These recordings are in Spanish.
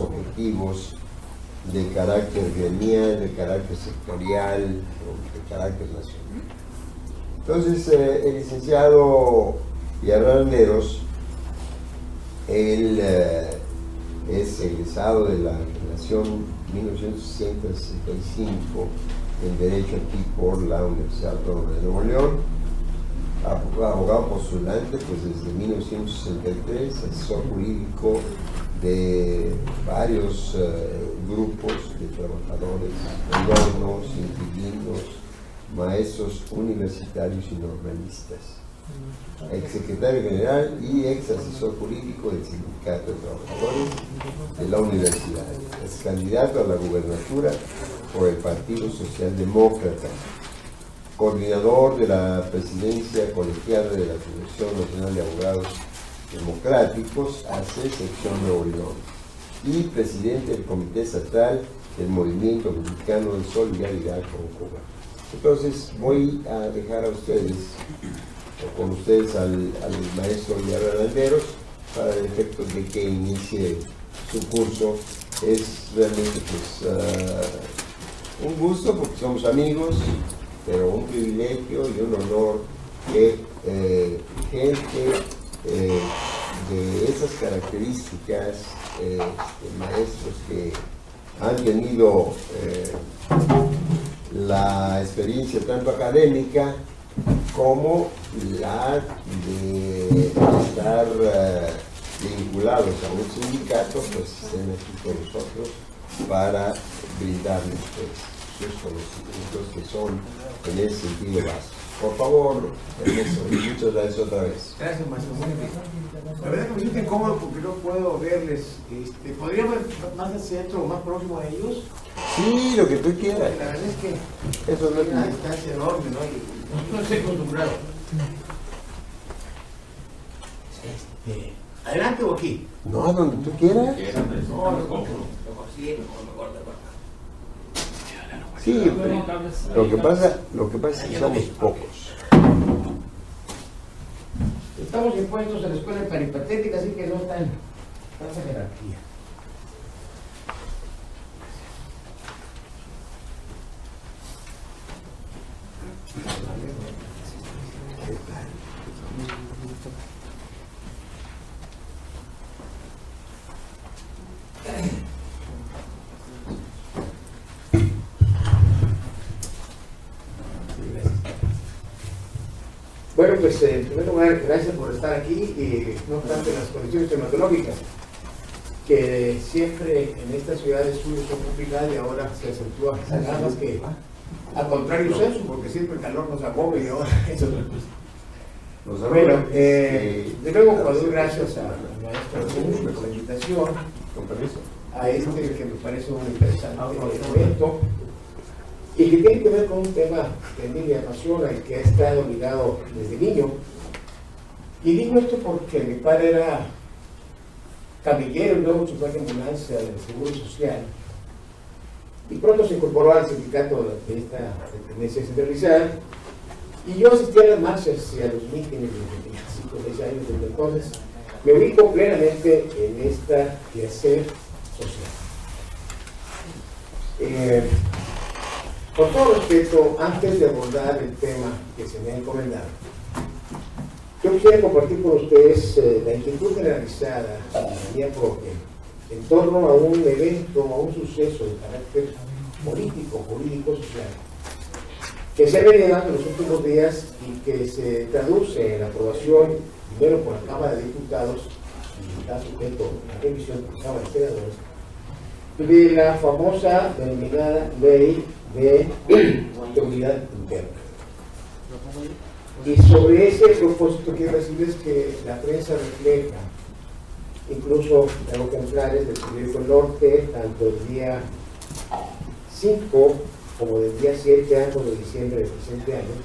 Objetivos de carácter gremial, de carácter sectorial o de carácter nacional. Entonces, el licenciado Villarreal Almeros, él es egresado de la generación 1965 en Derecho aquí por la Universidad Autónoma de Nuevo León, abogado postulante pues desde 1963, asesor jurídico de varios grupos de trabajadores, colonos, inquilinos, maestros universitarios y normalistas, exsecretario general y ex asesor jurídico del Sindicato de Trabajadores de la Universidad, es candidato a la gubernatura por el Partido Socialdemócrata, coordinador de la presidencia colegiada de la Asociación Nacional de Abogados Democráticos, AC sección Nuevo León, y presidente del Comité Estatal del Movimiento Mexicano de Solidaridad con Cuba. Entonces voy a dejar a ustedes, o con ustedes al maestro Villarreal Almeros, para el efecto de que inicie su curso. Es realmente pues un gusto porque somos amigos, pero un privilegio y un honor que gente de esas características, maestros que han tenido la experiencia tanto académica como la de estar vinculados a un sindicato, pues estén aquí con nosotros para brindarles pues, sus conocimientos que son en ese sentido básicos. Por favor, Ernesto, muchas gracias otra vez. Gracias, maestro. La verdad que me siento incómodo porque no puedo verles. ¿Podría ver más al centro o más próximo a ellos? Sí, lo que tú quieras. La verdad es que eso no es una distancia enorme, ¿no? Y no estoy acostumbrado. ¿Adelante o aquí? No, donde tú quieras. No, mejor sí, mejor. Sí, lo que pasa es que somos pocos. Estamos impuestos a la escuela peripatética, así que no está en tanta jerarquía. Bueno, pues en primer lugar, gracias por estar aquí, no obstante las condiciones climatológicas, que siempre en estas ciudades suyas son complicadas y ahora se acentúa nada más que al contrario censo, porque siempre el calor nos agobia y ahora es otra cosa. Bueno, de luego cuando doy gracias a la maestra por la invitación, a que me parece un interesante evento, y que tiene que ver con un tema que a mí me apasiona y que ha estado ligado desde niño. Y digo esto porque mi padre era camillero y luego chofer de ambulancia del Seguro Social, y pronto se incorporó al sindicato de esta tendencia centralizada, y yo asistía a las marchas y a los mítines desde 5 o 6 años. Desde entonces me ubico plenamente en esta quehacer social. Con todo respeto, antes de abordar el tema que se me ha encomendado, yo quisiera compartir con ustedes la inquietud generalizada, la mía propia, en torno a un evento, a un suceso de carácter político, jurídico, social, que se ha venido dando en los últimos días y que se traduce en la aprobación, primero por la Cámara de Diputados, y está sujeto a revisión por la Cámara de Senadores, de la famosa denominada Ley de Seguridad Interna. Y sobre ese propósito quiero decirles que la prensa refleja, incluso tengo ejemplares del periódico El Norte, tanto el día 5 como del día 7 ambos de diciembre del presente año,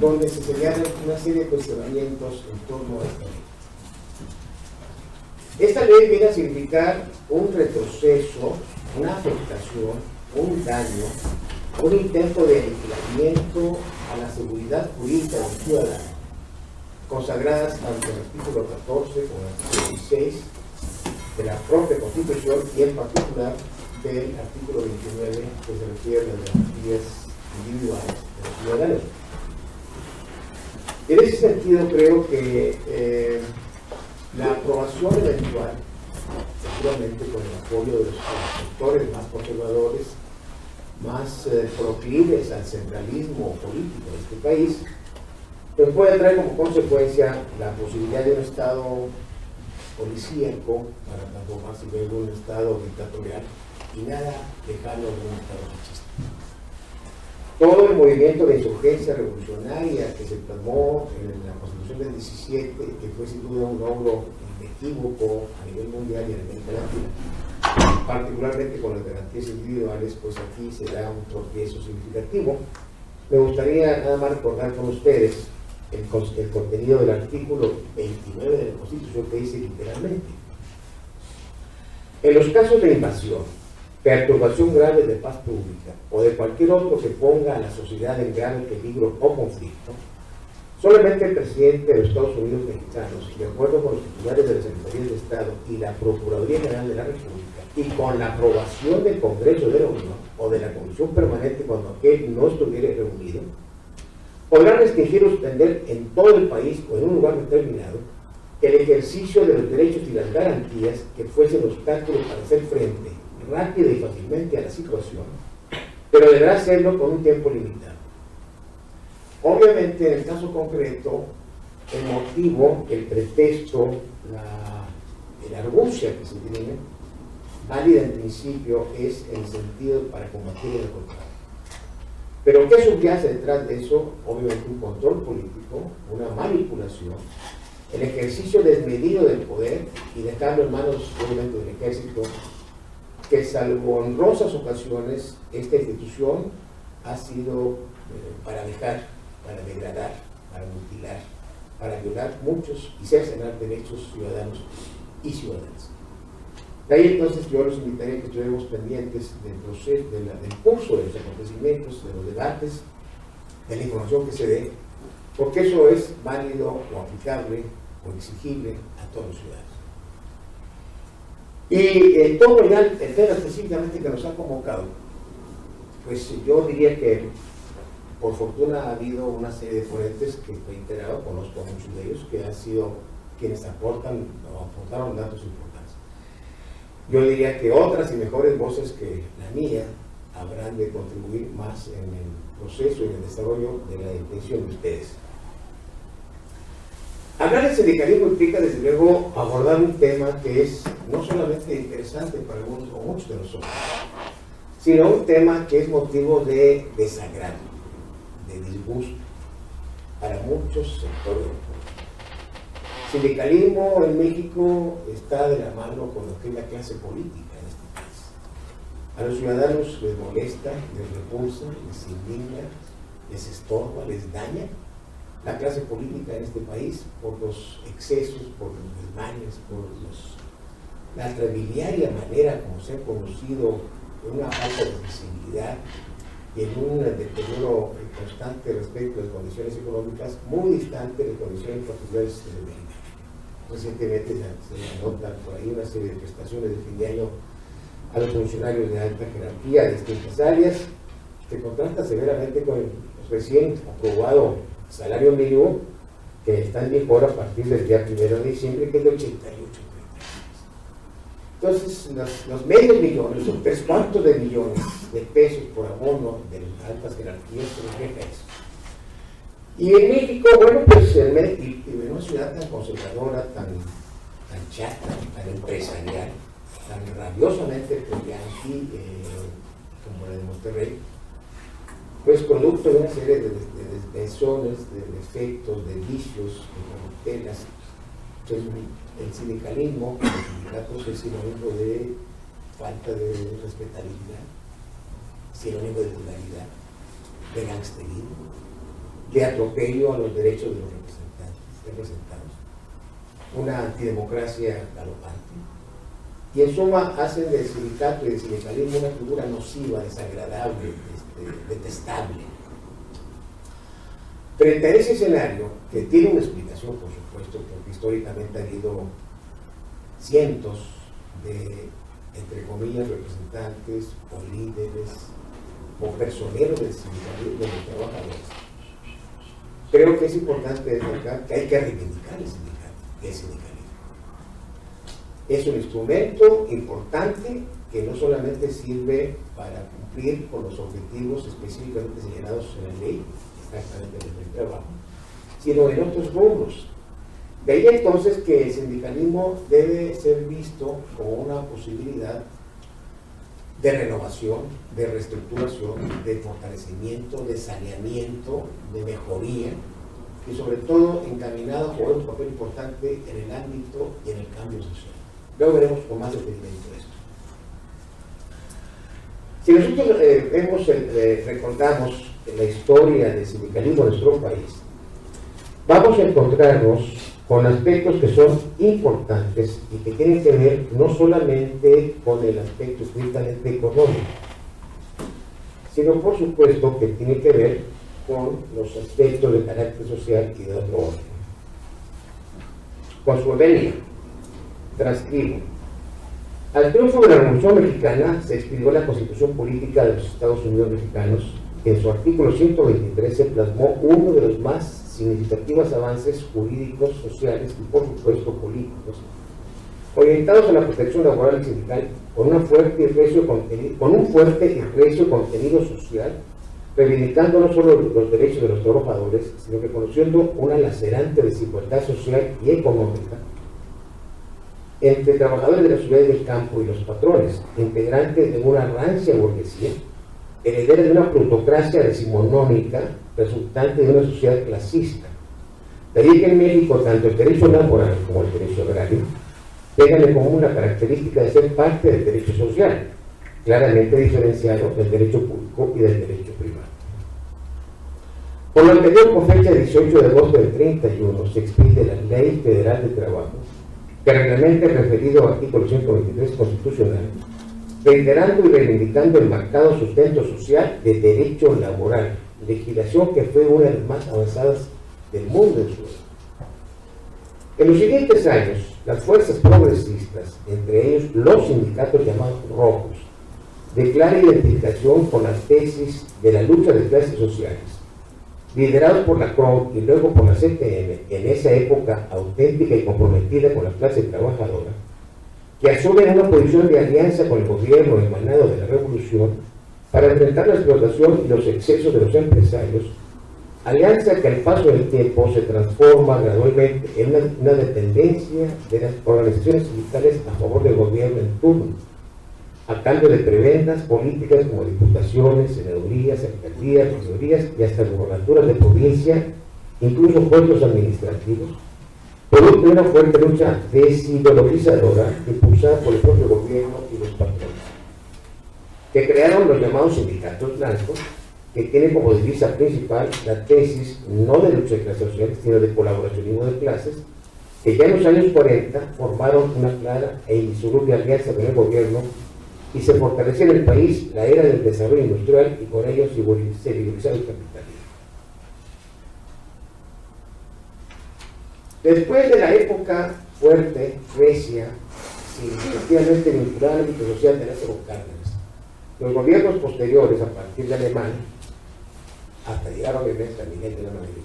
donde se señalan una serie de cuestionamientos en torno a esta ley. Esta ley viene a significar un retroceso, una afectación, un daño, un intento de aniquilamiento a la seguridad jurídica del ciudadano, consagradas tanto en el artículo 14 como en el artículo 16 de la propia Constitución y en particular del artículo 29 que se refiere a las garantías individuales de los ciudadanos. En ese sentido creo que la aprobación eventual, seguramente con el apoyo de los sectores más conservadores, más proclives al centralismo político de este país, pues puede traer como consecuencia la posibilidad de un Estado policíaco para transformarse luego en un Estado dictatorial y nada lejano de un Estado fascista. Todo el movimiento de insurgencia revolucionaria que se plasmó en la Constitución del 17, que fue sin duda un logro inequívoco a nivel mundial y en América Latina, particularmente con las garantías individuales, pues aquí se da un tropiezo significativo. Me gustaría nada más recordar con ustedes el contenido del artículo 29 de la Constitución, que dice literalmente: en los casos de invasión, perturbación grave de paz pública o de cualquier otro que ponga a la sociedad en grave peligro o conflicto, solamente el presidente de los Estados Unidos mexicanos, de acuerdo con los titulares de la Secretaría de Estado y la Procuraduría General de la República, y con la aprobación del Congreso de la Unión o de la Comisión Permanente cuando aquel no estuviera reunido, podrá restringir o suspender en todo el país o en un lugar determinado el ejercicio de los derechos y las garantías que fuesen obstáculos para hacer frente rápido y fácilmente a la situación, pero deberá hacerlo con un tiempo limitado. Obviamente, en el caso concreto, el motivo, el pretexto, la argucia que se tiene, válida en principio, es en el sentido para combatir el contrario. Pero ¿qué subyace detrás de eso? Obviamente un control político, una manipulación, el ejercicio desmedido del poder y dejarlo en manos, obviamente, del ejército, que salvo honrosas ocasiones, esta institución ha sido para dejar, para degradar, para mutilar, para violar muchos y cercenar derechos ciudadanos y ciudadanas. De ahí entonces yo los invitaría a que estuviéramos pendientes del proceso, del curso de los acontecimientos, de los debates, de la información que se dé, porque eso es válido o aplicable o exigible a todos los ciudadanos. Y en todo el tema específicamente que nos ha convocado, pues yo diría que por fortuna ha habido una serie de ponentes que he enterado, conozco a muchos de ellos, que han sido quienes aportaron datos importantes. Yo diría que otras y mejores voces que la mía habrán de contribuir más en el proceso y en el desarrollo de la intención de ustedes. Hablar de sindicalismo implica, desde luego, abordar un tema que es no solamente interesante para algunos o muchos de nosotros, sino un tema que es motivo de desagrado, de disgusto para muchos sectores del pueblo. Sindicalismo en México está de la mano con lo que es la clase política en este país. A los ciudadanos les molesta, les repulsa, les indigna, les estorba, les daña la clase política en este país por los excesos, por los desmanes, por la atrabiliaria manera como se ha conducido, una falta de visibilidad y en un deterioro constante respecto a las condiciones económicas muy distante de condiciones particulares de México. Recientemente se nota por ahí una serie de prestaciones de fin de año a los funcionarios de alta jerarquía de distintas áreas, que contrasta severamente con el recién aprobado salario mínimo, que está en vigor a partir del día 1 de diciembre, que es de 88. Entonces, los medios millones, o 3/4 de millones de pesos por abono de las altas jerarquías se refleja eso. Y en México, bueno, pues en una ciudad tan conservadora, tan chata, tan empresarial, tan rabiosamente yanqui, como la de Monterrey, pues producto de una serie de desviaciones, de defectos, de vicios, de corruptelas, pues el sindicalismo, los sindicatos es sinónimo de falta de respetabilidad, sinónimo de vulgaridad, de gangsterismo, de atropello a los derechos de los representados. una antidemocracia galopante. Y en suma hacen del sindicato y del sindicalismo una figura nociva, desagradable, detestable. Frente a ese escenario, que tiene una explicación, por supuesto, porque históricamente ha habido cientos de, entre comillas, representantes o líderes o personeros del sindicalismo, de los trabajadores, creo que es importante destacar que hay que reivindicar el sindicalismo. Es un instrumento importante que no solamente sirve para cumplir con los objetivos específicamente señalados en la ley, exactamente en el trabajo, sino en otros rubros. De ahí entonces que el sindicalismo debe ser visto como una posibilidad de renovación, de reestructuración, de fortalecimiento, de saneamiento, de mejoría, y sobre todo encaminado a jugar un papel importante en el ámbito y en el cambio social. Luego veremos con más detenimiento esto. Si nosotros recordamos la historia del sindicalismo en nuestro país, vamos a encontrarnos con aspectos que son importantes y que tienen que ver no solamente con el aspecto estrictamente económico, sino por supuesto que tiene que ver con los aspectos de carácter social y de otro orden. Con su venia, transcribo. Al triunfo de la Revolución Mexicana se escribió la Constitución Política de los Estados Unidos Mexicanos. En su artículo 123 se plasmó uno de los más significativos avances jurídicos, sociales y por supuesto políticos, orientados a la protección laboral y sindical con un fuerte y recio contenido social, reivindicando no solo los derechos de los trabajadores, sino reconociendo una lacerante desigualdad social y económica entre trabajadores de las ciudades del campo y los patrones, integrantes de una rancia burguesía, herederos de una plutocracia decimonónica resultante de una sociedad clasista. De ahí que en México tanto el derecho laboral como el derecho agrario tengan en común la característica de ser parte del derecho social, claramente diferenciado del derecho público y del derecho privado. Por lo anterior, con fecha 18 de agosto del 31, se expide la Ley Federal de Trabajo, que reglamenta el referido artículo 123 constitucional, reiterando y reivindicando el marcado sustento social de derecho laboral, legislación que fue una de las más avanzadas del mundo en su época. En los siguientes años, las fuerzas progresistas, entre ellos los sindicatos llamados rojos, declaran identificación con las tesis de la lucha de clases sociales, liderados por la CRON y luego por la CTM, en esa época auténtica y comprometida con la clase trabajadora, que asumen una posición de alianza con el gobierno emanado de la revolución para enfrentar la explotación y los excesos de los empresarios, alianza que al paso del tiempo se transforma gradualmente en una dependencia de las organizaciones sindicales a favor del gobierno en turno, a cambio de prebendas políticas como diputaciones, senadurías, alcaldías, regidurías y hasta gubernaturas de provincia, incluso puestos administrativos, producto de una fuerte lucha desideologizadora impulsada por el propio gobierno y los patrones, que crearon los llamados sindicatos blancos, que tienen como divisa principal la tesis no de lucha de clases sociales, sino de colaboracionismo de clases, que ya en los años 40 formaron una clara e indisoluble alianza con el gobierno y se fortaleció en el país la era del desarrollo industrial y con ello se liberalizó el capitalismo. Después de la época fuerte, recia, significativamente vinculada al ámbito social de Lázaro Cárdenas, los gobiernos posteriores, a partir de Alemania, hasta llegar obviamente a Miguel de la Madrid,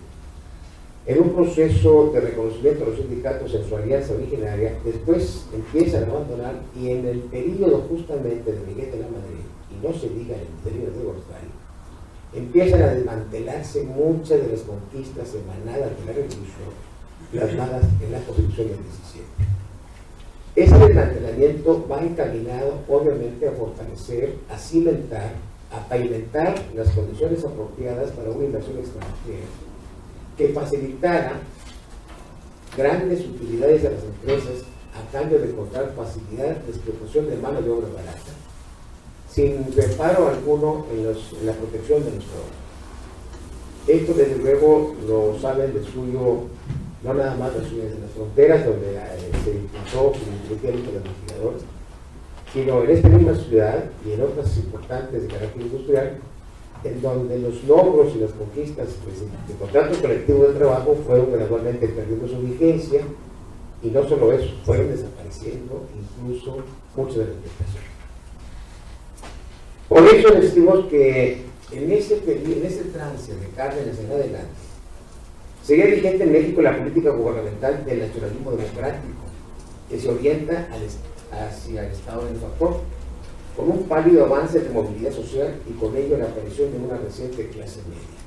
en un proceso de reconocimiento de los sindicatos en su alianza originaria, después empiezan a abandonar y en el período justamente de Miguel de la Madrid, y no se diga en el período de Gortari, empiezan a desmantelarse muchas de las conquistas emanadas de la revolución, plasmadas en la Constitución del 17. Ese desmantelamiento va encaminado obviamente a fortalecer, a cimentar, a pavimentar las condiciones apropiadas para una inversión extranjera que facilitara grandes utilidades a las empresas a cambio de encontrar facilidad de explotación de mano de obra barata, sin reparo alguno en la protección de los trabajadores. Esto desde luego lo saben de suyo no nada más las ciudades de las fronteras, donde se impulsó significativamente los investigadores, sino en esta misma ciudad y en otras importantes de carácter industrial, en donde los logros y las conquistas de contrato colectivo de trabajo fueron gradualmente perdiendo su vigencia, y no solo eso, fueron desapareciendo incluso muchas de las prestaciones. Por eso decimos que en ese trance de Cárdenas en adelante, seguía vigente en México la política gubernamental del nacionalismo democrático, que se orienta hacia el Estado benefactor, con un pálido avance de movilidad social y con ello la aparición de una reciente clase media.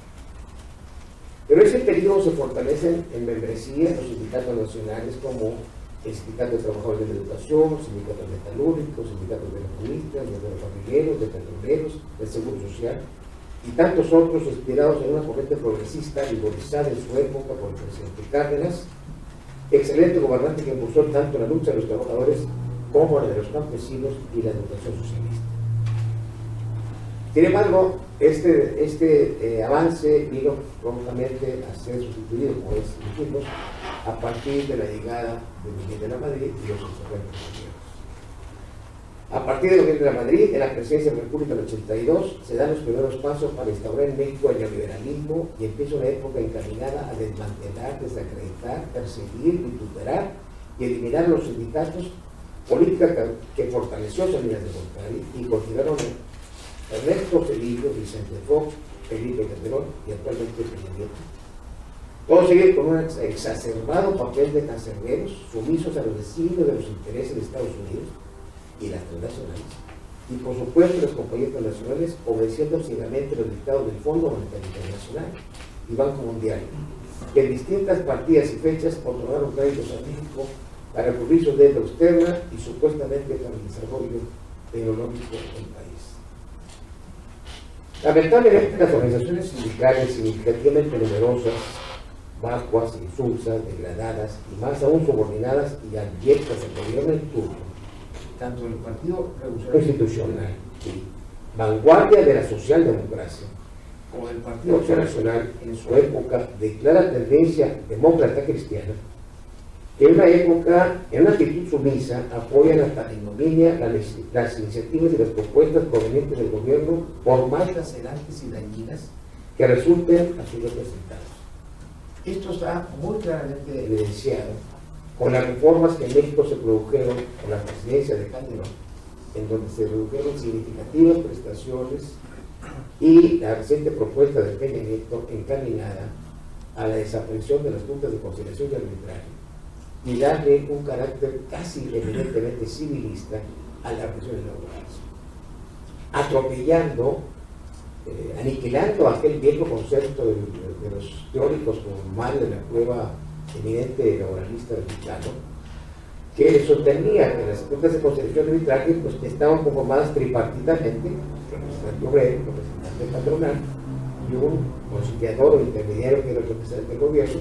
Pero ese periodo se fortalecen en membresía los sindicatos nacionales como el Sindicato de Trabajadores de la Educación, sindicatos metalúrgicos, sindicatos de telefonistas, de los familiares, de petroleros, del Seguro Social, y tantos otros inspirados en una corriente progresista vigorizada en su época por el presidente Cárdenas, excelente gobernante que impulsó tanto la lucha de los trabajadores como la de los campesinos y la educación socialista. Sin embargo, este avance vino prontamente a ser sustituido, como dijimos, a partir de la llegada de Miguel de la Madrid y los insurgentes gobiernos. A partir de Miguel de la Madrid, en la presidencia de la República del 82, se dan los primeros pasos para instaurar en México el neoliberalismo y empieza una época encaminada a desmantelar, desacreditar, perseguir, vituperar y eliminar los sindicatos, política que fortaleció Salinas de Gortari y continuaron Ernesto Cedillo, Vicente Fox, Felipe Calderón y actualmente Peña Nieto. Todos siguen con un exacerbado papel de cancerberos, sumisos a los designios de los intereses de Estados Unidos y las transnacionales, y por supuesto los compañeros nacionales obedeciendo ciegamente los dictados del Fondo Monetario Internacional y Banco Mundial, que en distintas partidas y fechas otorgaron créditos a México para cubrir su deuda externa y supuestamente para el desarrollo tecnológico del país. Lamentablemente, las organizaciones sindicales significativamente numerosas, vacuas, insulsas, degradadas y más aún subordinadas y abyectas al gobierno en turno, tanto el Partido Revolucionario Institucional, vanguardia de la socialdemocracia, como el Partido Acción Nacional en su época de clara tendencia demócrata cristiana, que en una actitud sumisa, apoyan hasta la ignominia las iniciativas y las propuestas provenientes del gobierno, por más lacerantes y dañinas que resulten a sus representados. Esto está muy claramente evidenciado con las reformas que en México se produjeron con la presidencia de Calderón, en donde se redujeron significativas prestaciones, y la reciente propuesta de Peña Nieto encaminada a la desaparición de las juntas de conciliación y arbitraje y darle un carácter casi evidentemente civilista a las relaciones laborales, atropellando, aniquilando aquel viejo concepto de los teóricos como mal de la prueba eminente laboralista mexicano, que sostenía que las juntas de conciliación y arbitraje pues, estaban conformadas tripartitamente, representante obrero, representante patronal y un conciliador o intermediario que era el representante del gobierno,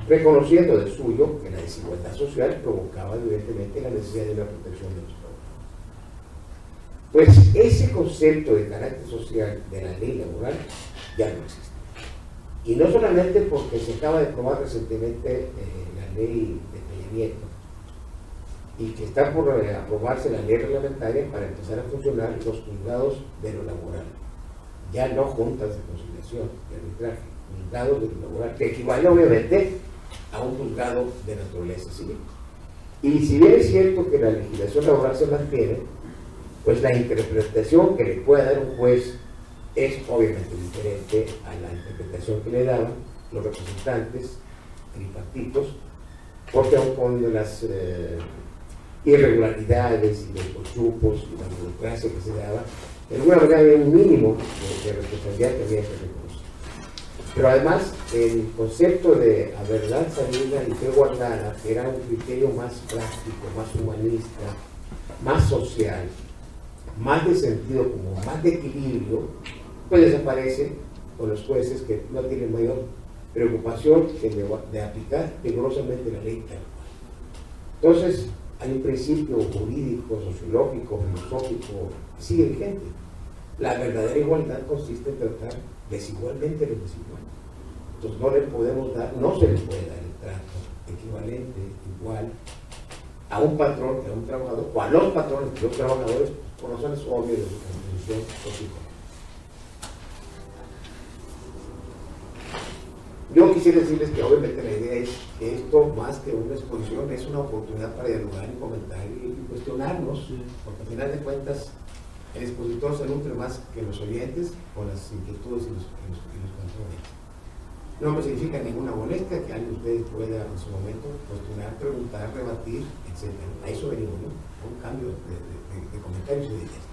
reconociendo de suyo que la desigualdad social provocaba evidentemente la necesidad de una protección de los pobres. Pues ese concepto de carácter social de la ley laboral ya no existe. Y no solamente porque se acaba de aprobar recientemente la ley de Peña Nieto, y que está por aprobarse la ley reglamentaria para empezar a funcionar los juzgados de lo laboral, ya no juntas de conciliación y arbitraje, juzgados de lo laboral, que equivale obviamente a un juzgado de naturaleza civil. Y si bien es cierto que la legislación laboral se mantiene, pues la interpretación que le pueda dar un juez es obviamente diferente a la interpretación que le daban los representantes tripartitos, porque aun con las irregularidades y los cochupos y la burocracia que se daba, de alguna manera había un mínimo de responsabilidad que había que reconocer. Pero además, el concepto de a verdad salida y fe guardada, que era un criterio más práctico, más humanista, más social, más de sentido común, más de equilibrio, pues desaparece con los jueces que no tienen mayor preocupación que de aplicar rigurosamente la ley tal cual. Entonces, hay un principio jurídico, sociológico, filosófico que sigue vigente. La verdadera igualdad consiste en tratar desigualmente a los desiguales. Entonces no le podemos dar, no se les puede dar trato equivalente, igual, a un patrón que a un trabajador, o a los patrones que los trabajadores, por razones obvias de su constitución social. Yo quisiera decirles que obviamente la idea es que esto, más que una exposición, es una oportunidad para dialogar y comentar y cuestionarnos, porque al final de cuentas el expositor se nutre más que los oyentes con las inquietudes y los controles. No me significa ninguna molestia que alguien de ustedes pueda en su momento cuestionar, preguntar, rebatir, etc. A eso venimos, ¿no? Un cambio de comentarios y de ideas.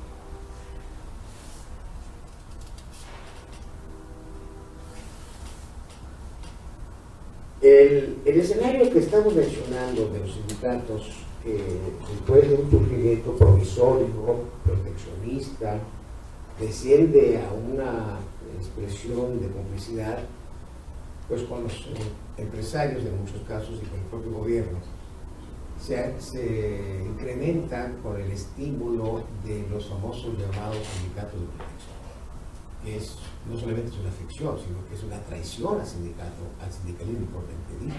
El escenario que estamos mencionando de los sindicatos, después de un surgimiento provisorio, proteccionista, desciende a una expresión de complicidad pues con los empresarios en muchos casos y con el propio gobierno. Se incrementa con el estímulo de los famosos llamados sindicatos de protección, que no solamente es una ficción, sino que es una traición al sindicalismo propiamente dicho.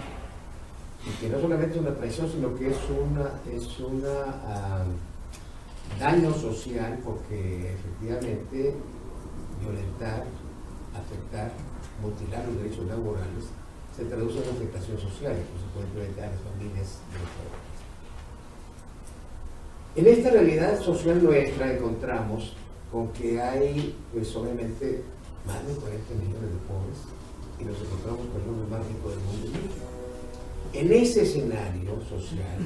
Y que no solamente es una traición, sino que es un daño social, porque efectivamente violentar, afectar, mutilar los derechos laborales se traduce en una afectación social y consecuentemente a las familias de los trabajadores. En esta realidad social nuestra encontramos con que hay, pues obviamente, más de 40 millones de pobres y nos encontramos con el hombre más rico del mundo. En ese escenario social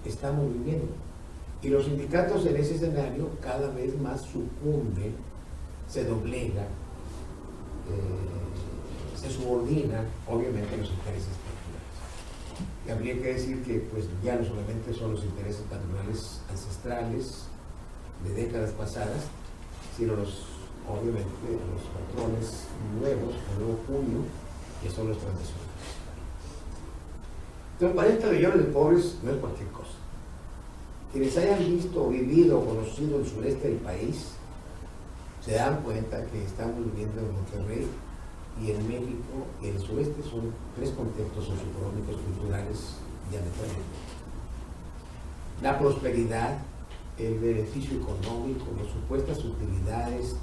estamos viviendo y los sindicatos en ese escenario cada vez más sucumben, se doblegan, se subordinan obviamente a los intereses patronales. Y habría que decir que pues ya no solamente son los intereses patronales ancestrales de décadas pasadas, sino obviamente los patrones nuevos, el nuevo puño, que son los transnacionales. Entonces, 40 millones de pobres no es cualquier cosa. Quienes hayan visto, vivido o conocido el sureste del país, se dan cuenta que estamos viviendo en Monterrey y en México y en el sureste son tres contextos socioeconómicos culturales diametralmente. La prosperidad, el beneficio económico, las supuestas utilidades,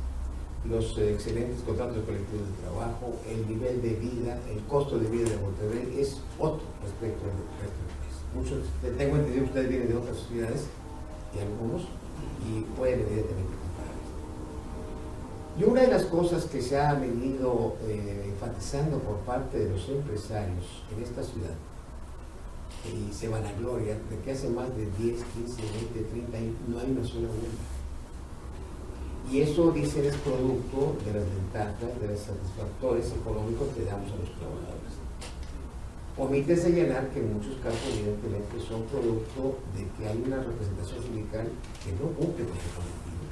los excelentes contratos colectivos de trabajo, el nivel de vida, el costo de vida de Monterrey es otro respecto al resto del país. Muchos, tengo entendido que ustedes vienen de otras sociedades, y algunos, y pueden evidentemente comparar. Y una de las cosas que se ha venido enfatizando por parte de los empresarios en esta ciudad, y se vanagloria de que hace más de 10, 15, 20, 30 años no hay una sola huelga. Y eso, dicen, es producto de las ventajas, de los satisfactores económicos que damos a los trabajadores. Omite señalar que en muchos casos, evidentemente, son producto de que hay una representación sindical que no cumple con su cometido,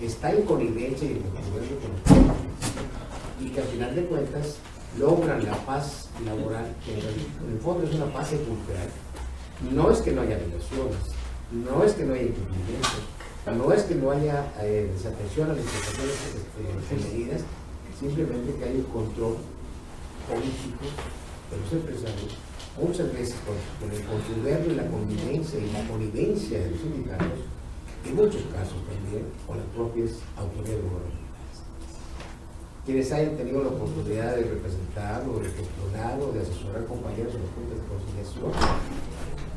que está en connivencia y en congruencia con los trabajadores, y que al final de cuentas logran la paz laboral, que en el fondo es una paz cultural. No es que no haya violaciones, no es que no haya incumplimientos, no es que no haya desatención a las instituciones medidas, simplemente que hay un control político de los empresarios, muchas veces con el contubernio y la convivencia y la connivencia de los sindicatos, en muchos casos también con las propias autoridades gubernamentales. Quienes hayan tenido la oportunidad de representar o de gestionar o de asesorar compañeros en los puntos de conciliación,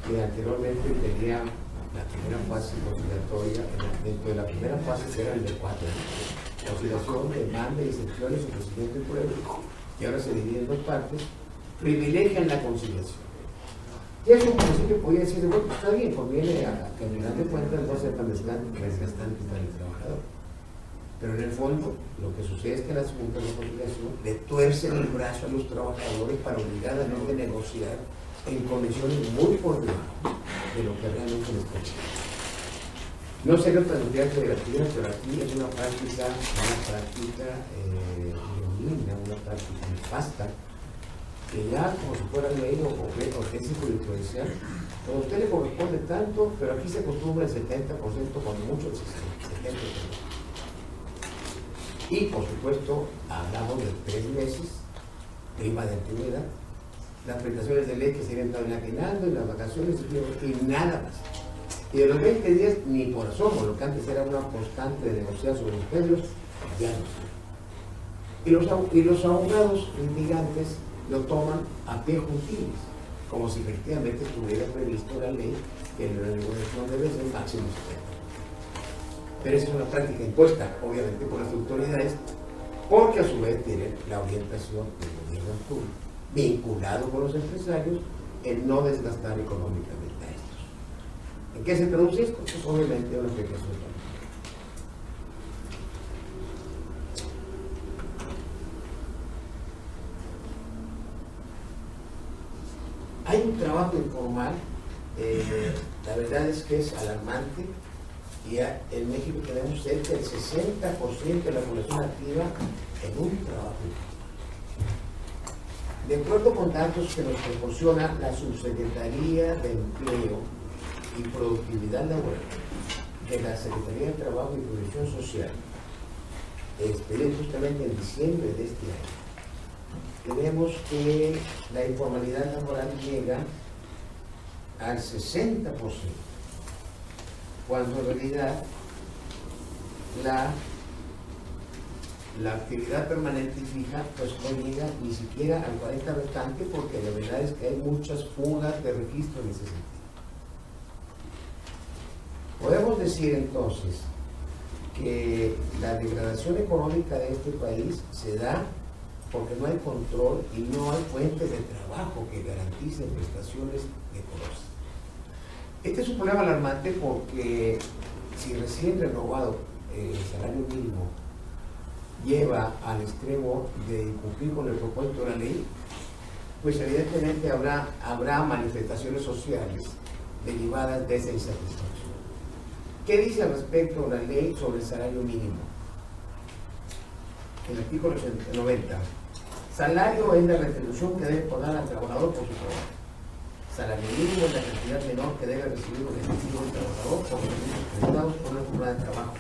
que anteriormente tenían la primera fase conciliatoria, dentro de la primera fase era el de 4 años, conciliación, demanda, excepciones, ofrecimiento y prueba, y ahora se divide en dos partes, privilegian la conciliación. Y eso, por principio, podría decir, bueno, pues está bien, conviene a que al final de cuentas no sea tan desgastante para el trabajador. Pero en el fondo, lo que sucede es que las juntas de conciliación le tuercen el brazo a los trabajadores para obligadamente negociar en condiciones muy por debajo de lo que realmente les conviene. No sé qué transmitir federativa, pero aquí es una práctica leonina, una práctica nefasta, que ya como si fuera ley o tesis jurisprudencial, a usted le corresponde tanto, pero aquí se acostumbra el 70%, cuando mucho el 70%. Y por supuesto, hablamos de 3 meses, prima de antigüedad, las prestaciones de ley que se habían estado enajenando, y las vacaciones, y nada más. Y de los 20 días, ni por asomo, lo que antes era una constante de negociar sobre los precios, ya no sé. Y los abogados litigantes lo toman a pie juntillas, como si efectivamente estuviera previsto la ley que la negociación debe ser máximo 70. Pero esa es una práctica impuesta, obviamente, por las autoridades, porque a su vez tienen la orientación del gobierno actual, vinculado con los empresarios, en no desgastar económicamente a estos. ¿En qué se traduce esto? Pues obviamente una aplicación. Hay un trabajo informal, la verdad es que es alarmante, y en México tenemos cerca del 60% de la población activa en un trabajo informal. De acuerdo con datos que nos proporciona la Subsecretaría de Empleo y Productividad Laboral de la Secretaría de Trabajo y Previsión Social, expedido justamente en diciembre de este año, tenemos que la informalidad laboral llega al 60%, cuando en realidad la actividad permanente y fija pues no llega ni siquiera al 40% restante, porque la verdad es que hay muchas fugas de registro en ese sentido. Podemos decir entonces que la degradación económica de este país se da porque no hay control y no hay fuentes de trabajo que garanticen prestaciones decorosas. Este es un problema alarmante porque si recién renovado el salario mínimo lleva al extremo de incumplir con el propósito de la ley, pues evidentemente habrá manifestaciones sociales derivadas de esa insatisfacción. ¿Qué dice al respecto la ley sobre el salario mínimo? El artículo 90. Salario es la retribución que debe pagar al trabajador por su trabajo. Salario mínimo es la cantidad menor que debe recibir un efectivo del trabajador por los servicios prestados por una jornada de trabajo.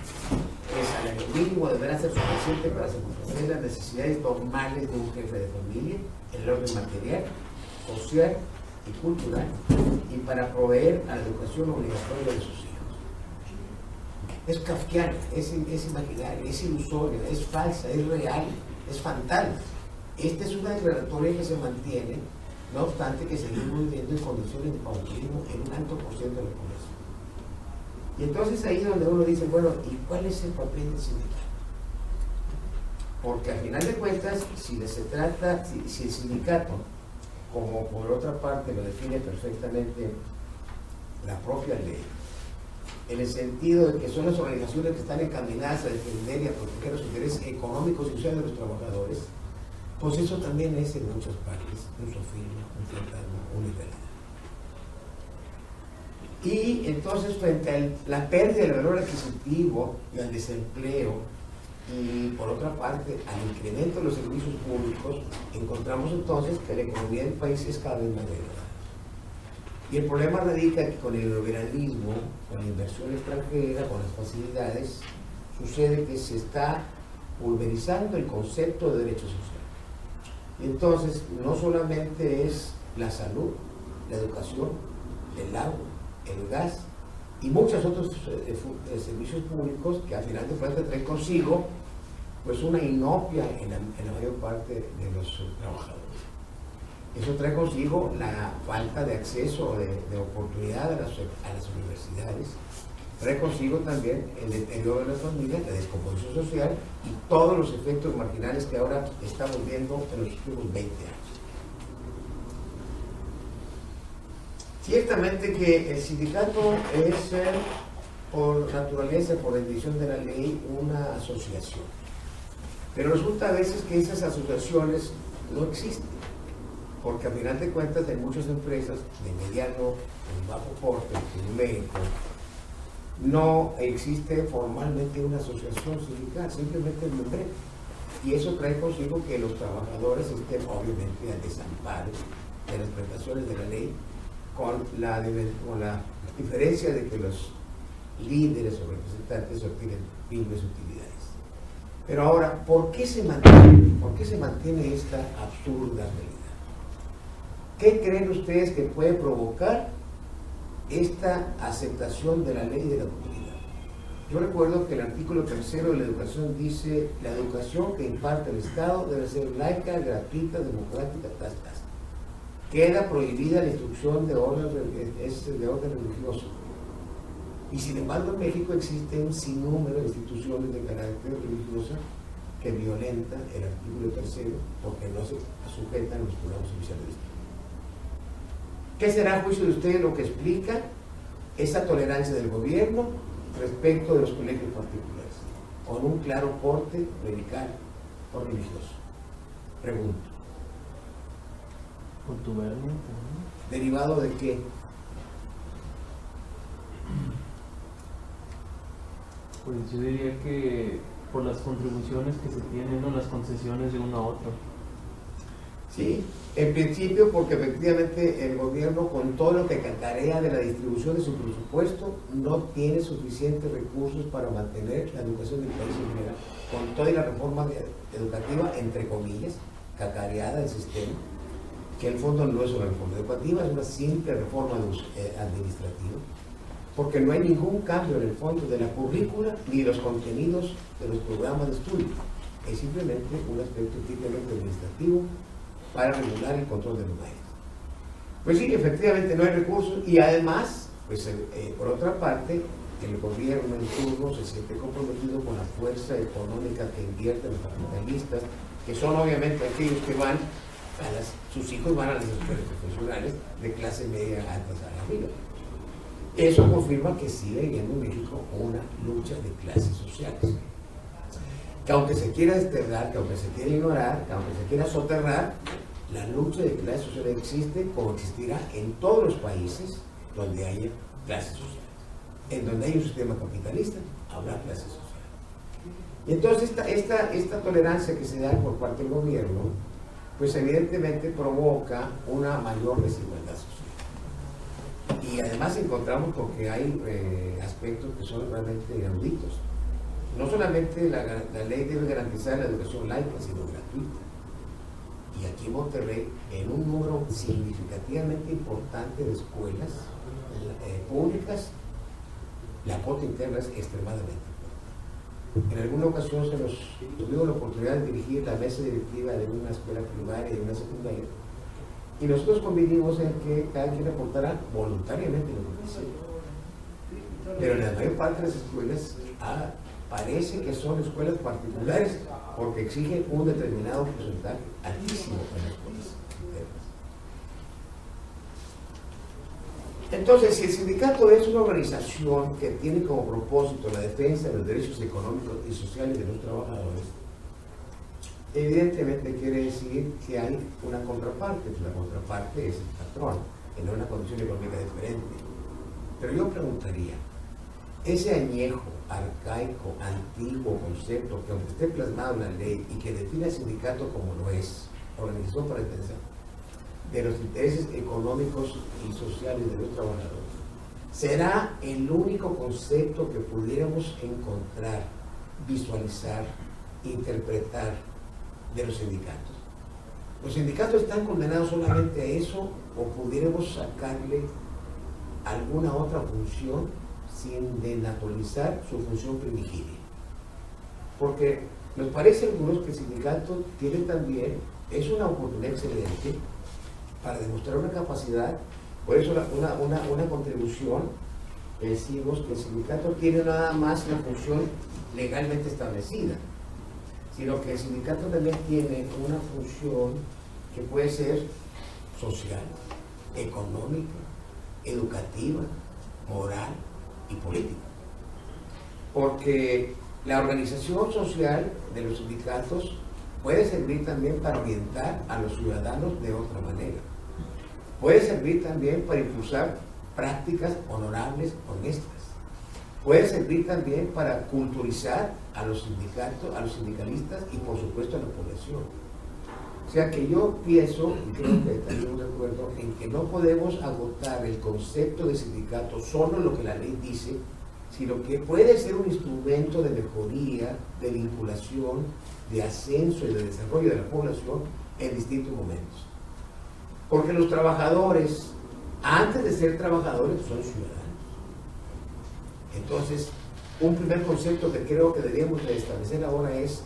El salario mínimo deberá ser suficiente para satisfacer las necesidades normales de un jefe de familia, en el orden material, social y cultural, y para proveer a la educación obligatoria de sus hijos. Es kafkiano, es imaginario, es ilusorio, es falsa, es real, es fantasma. Esta es una declaratoria que se mantiene, no obstante que seguimos viviendo en condiciones de pauperismo en un alto por ciento de la población. Y entonces ahí es donde uno dice, bueno, ¿y cuál es el papel del sindicato? Porque al final de cuentas, si el sindicato, como por otra parte lo define perfectamente la propia ley, en el sentido de que son las organizaciones que están encaminadas a defender y a proteger los intereses económicos y sociales de los trabajadores, pues eso también es en muchas partes un sofisma, un fantasma, una irrealidad. Y entonces, frente a la pérdida del valor adquisitivo y al desempleo, y por otra parte al incremento de los servicios públicos, encontramos entonces que la economía del país es cada vez más degradada. Y el problema radica que con el neoliberalismo, con la inversión extranjera, con las facilidades, sucede que se está pulverizando el concepto de derecho social. Y entonces no solamente es la salud, la educación, el agua, el gas y muchos otros servicios públicos que al final de cuentas traen consigo pues una inopia en la mayor parte de los trabajadores. Eso trae consigo la falta de acceso de oportunidad a las universidades, trae consigo también el deterioro de las familias, la descomposición social y todos los efectos marginales que ahora estamos viendo en los últimos 20 años. Ciertamente que el sindicato es, por naturaleza, por definición de la ley, una asociación. Pero resulta a veces que esas asociaciones no existen, porque a final de cuentas hay muchas empresas de mediano y bajo porte en México. No existe formalmente una asociación sindical, simplemente el nombre. Y eso trae consigo que los trabajadores estén obviamente al desamparo de las prestaciones de la ley, con la diferencia de que los líderes o representantes obtienen firmes utilidades. Pero ahora, ¿por qué se mantiene esta absurda realidad? ¿Qué creen ustedes que puede provocar esta aceptación de la ley y de la comunidad? Yo recuerdo que el artículo 3 de la educación dice: la educación que imparte el Estado debe ser laica, gratuita, democrática, tal. Queda prohibida la instrucción de orden religioso. Y sin embargo en México existe un sinnúmero de instituciones de carácter religioso que violentan el artículo 3 porque no se sujetan a los programas oficiales del Estado. ¿Qué será a juicio de ustedes lo que explica esa tolerancia del gobierno respecto de los colegios particulares, con un claro corte clerical o religioso? Pregunto. Contubernio. ¿Derivado de qué? Pues yo diría que por las contribuciones que se tienen o las concesiones de uno a otro. Sí, en principio porque efectivamente el gobierno, con todo lo que cacarea de la distribución de su presupuesto, no tiene suficientes recursos para mantener la educación del país en general, con toda la reforma educativa, entre comillas, cacareada del sistema, que en el fondo no es una reforma educativa, es una simple reforma administrativa, porque no hay ningún cambio en el fondo de la currícula ni los contenidos de los programas de estudio. Es simplemente un aspecto típicamente administrativo para regular el control de los maestros. Pues sí, efectivamente no hay recursos, y además, pues por otra parte, el gobierno en turno se siente comprometido con la fuerza económica que invierten los capitalistas, que son obviamente aquellos que van sus hijos van a las escuelas profesionales de clase media alta a arriba. Eso confirma que sigue habiendo en México una lucha de clases sociales, que aunque se quiera desterrar, que aunque se quiera ignorar, que aunque se quiera soterrar, la lucha de clases sociales existe, como existirá en todos los países donde haya clases sociales. En donde hay un sistema capitalista, habrá clases sociales. Y entonces esta tolerancia que se da por parte del gobierno, pues evidentemente provoca una mayor desigualdad social. Y además encontramos porque hay aspectos que son realmente inauditos. No solamente la ley debe garantizar la educación laica, sino gratuita. Y aquí en Monterrey, en un número significativamente importante de escuelas públicas, la cuota interna es extremadamente fuerte. En alguna ocasión tuvimos la oportunidad de dirigir la mesa directiva de una escuela primaria y de una secundaria, y nosotros convinimos en que cada quien aportara voluntariamente lo que quisiera. Pero en la mayor parte de las escuelas parece que son escuelas particulares porque exigen un determinado porcentaje altísimo en las escuelas internas. Entonces, si el sindicato es una organización que tiene como propósito la defensa de los derechos económicos y sociales de los trabajadores, evidentemente quiere decir que hay una contraparte, pues la contraparte es el patrón, en una condición económica diferente. Pero yo preguntaría, ese añejo, arcaico, antiguo concepto que aunque esté plasmado en la ley y que define al sindicato como lo es, organización para defensa de los intereses económicos y sociales de los trabajadores, será el único concepto que pudiéramos encontrar, visualizar, interpretar de los sindicatos. ¿Los sindicatos están condenados solamente a eso o pudiéramos sacarle alguna otra función sin denaturalizar su función primigenia? Porque nos parece a algunos que el sindicato tiene también, es una oportunidad excelente para demostrar una capacidad, por eso una contribución, decimos que el sindicato tiene nada más una función legalmente establecida, sino que el sindicato también tiene una función que puede ser social, económica, educativa, moral y política. Porque la organización social de los sindicatos puede servir también para orientar a los ciudadanos de otra manera. Puede servir también para impulsar prácticas honorables, honestas. Puede servir también para culturizar a los sindicatos, a los sindicalistas y por supuesto a la población. O sea que yo pienso, y creo que también de acuerdo, en que no podemos agotar el concepto de sindicato solo en lo que la ley dice, sino que puede ser un instrumento de mejoría, de vinculación, de ascenso y de desarrollo de la población en distintos momentos. Porque los trabajadores, antes de ser trabajadores, son ciudadanos. Entonces, un primer concepto que creo que deberíamos de establecer ahora es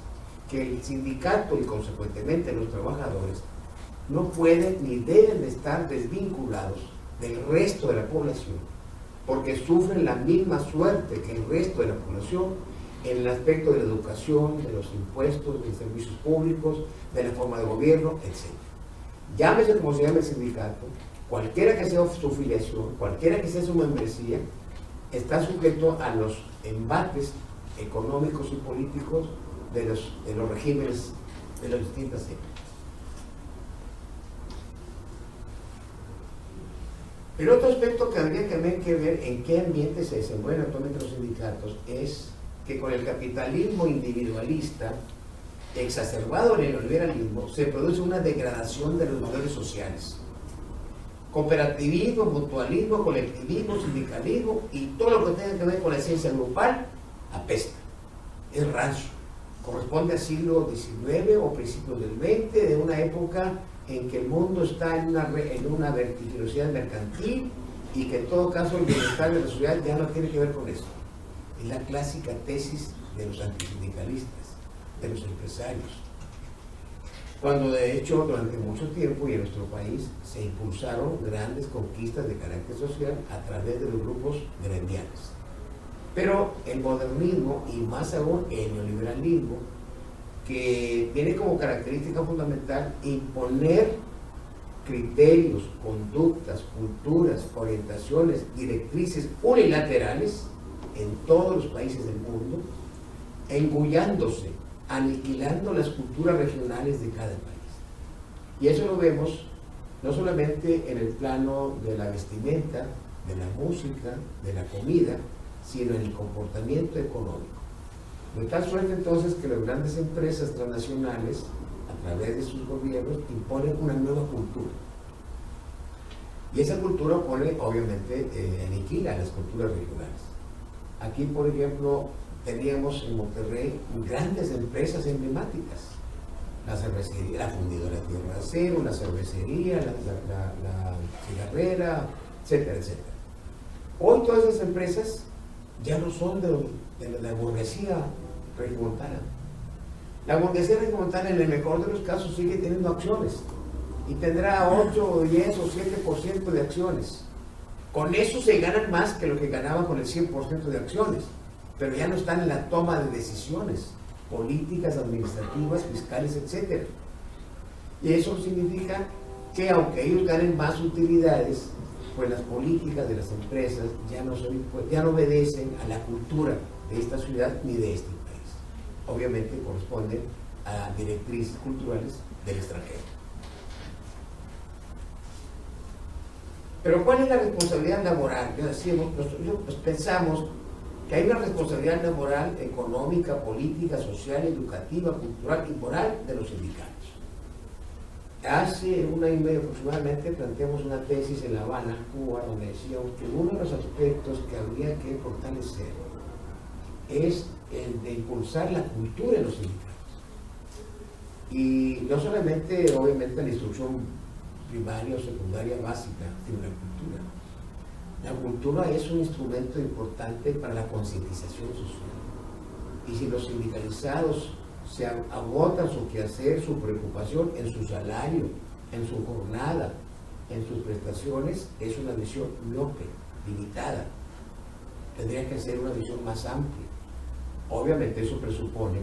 que el sindicato y consecuentemente los trabajadores no pueden ni deben de estar desvinculados del resto de la población, porque sufren la misma suerte que el resto de la población en el aspecto de la educación, de los impuestos, de los servicios públicos, de la forma de gobierno, etc. Llámese como se llame el sindicato, cualquiera que sea su filiación, cualquiera que sea su membresía, está sujeto a los embates económicos y políticos de los regímenes de las distintas épocas. El otro aspecto que habría también que ver en qué ambiente se desenvuelven actualmente los sindicatos es que con el capitalismo individualista exacerbado en el neoliberalismo se produce una degradación de los valores sociales. Cooperativismo, mutualismo, colectivismo, sindicalismo y todo lo que tenga que ver con la esencia grupal apesta, es rancio. Corresponde al siglo XIX o principios del XX, de una época en que el mundo está en una vertiginosidad mercantil y que en todo caso el bienestar de la sociedad ya no tiene que ver con eso. Es la clásica tesis de los antisindicalistas, de los empresarios. Cuando de hecho durante mucho tiempo y en nuestro país se impulsaron grandes conquistas de carácter social a través de los grupos gremiales. Pero el modernismo y más aún el neoliberalismo, que tiene como característica fundamental imponer criterios, conductas, culturas, orientaciones, directrices unilaterales en todos los países del mundo, engullándose, aniquilando las culturas regionales de cada país. Y eso lo vemos no solamente en el plano de la vestimenta, de la música, de la comida, sino en el comportamiento económico. De tal suerte entonces que las grandes empresas transnacionales, a través de sus gobiernos, imponen una nueva cultura. Y esa cultura pone, obviamente, aniquila las culturas regionales. Aquí, por ejemplo, teníamos en Monterrey grandes empresas emblemáticas. La cervecería, la fundidora Tierra de Acero, la cervecería, la cigarrera, etcétera, etcétera. Hoy todas esas empresas ya no son de la burguesía regimontana. La burguesía regimontana, en el mejor de los casos, sigue teniendo acciones y tendrá 8, 10 o 7% de acciones. Con eso se ganan más que lo que ganaban con el 100% de acciones, pero ya no están en la toma de decisiones políticas, administrativas, fiscales, etc. Y eso significa que aunque ellos ganen más utilidades, pues las políticas de las empresas ya no obedecen a la cultura de esta ciudad ni de este país. Obviamente corresponden a directrices culturales del extranjero. Pero ¿cuál es la responsabilidad laboral? Nosotros pensamos que hay una responsabilidad laboral económica, política, social, educativa, cultural y moral de los sindicatos. Hace 1 año y medio aproximadamente planteamos una tesis en La Habana, Cuba, donde decíamos que uno de los aspectos que habría que fortalecer es el de impulsar la cultura en los sindicatos. Y no solamente, obviamente, la instrucción primaria o secundaria básica, sino la cultura. La cultura es un instrumento importante para la concientización social. Y si los sindicalizados se agotan su quehacer, su preocupación en su salario, en su jornada, en sus prestaciones, es una visión miope, limitada. Tendría que ser una visión más amplia. Obviamente eso presupone,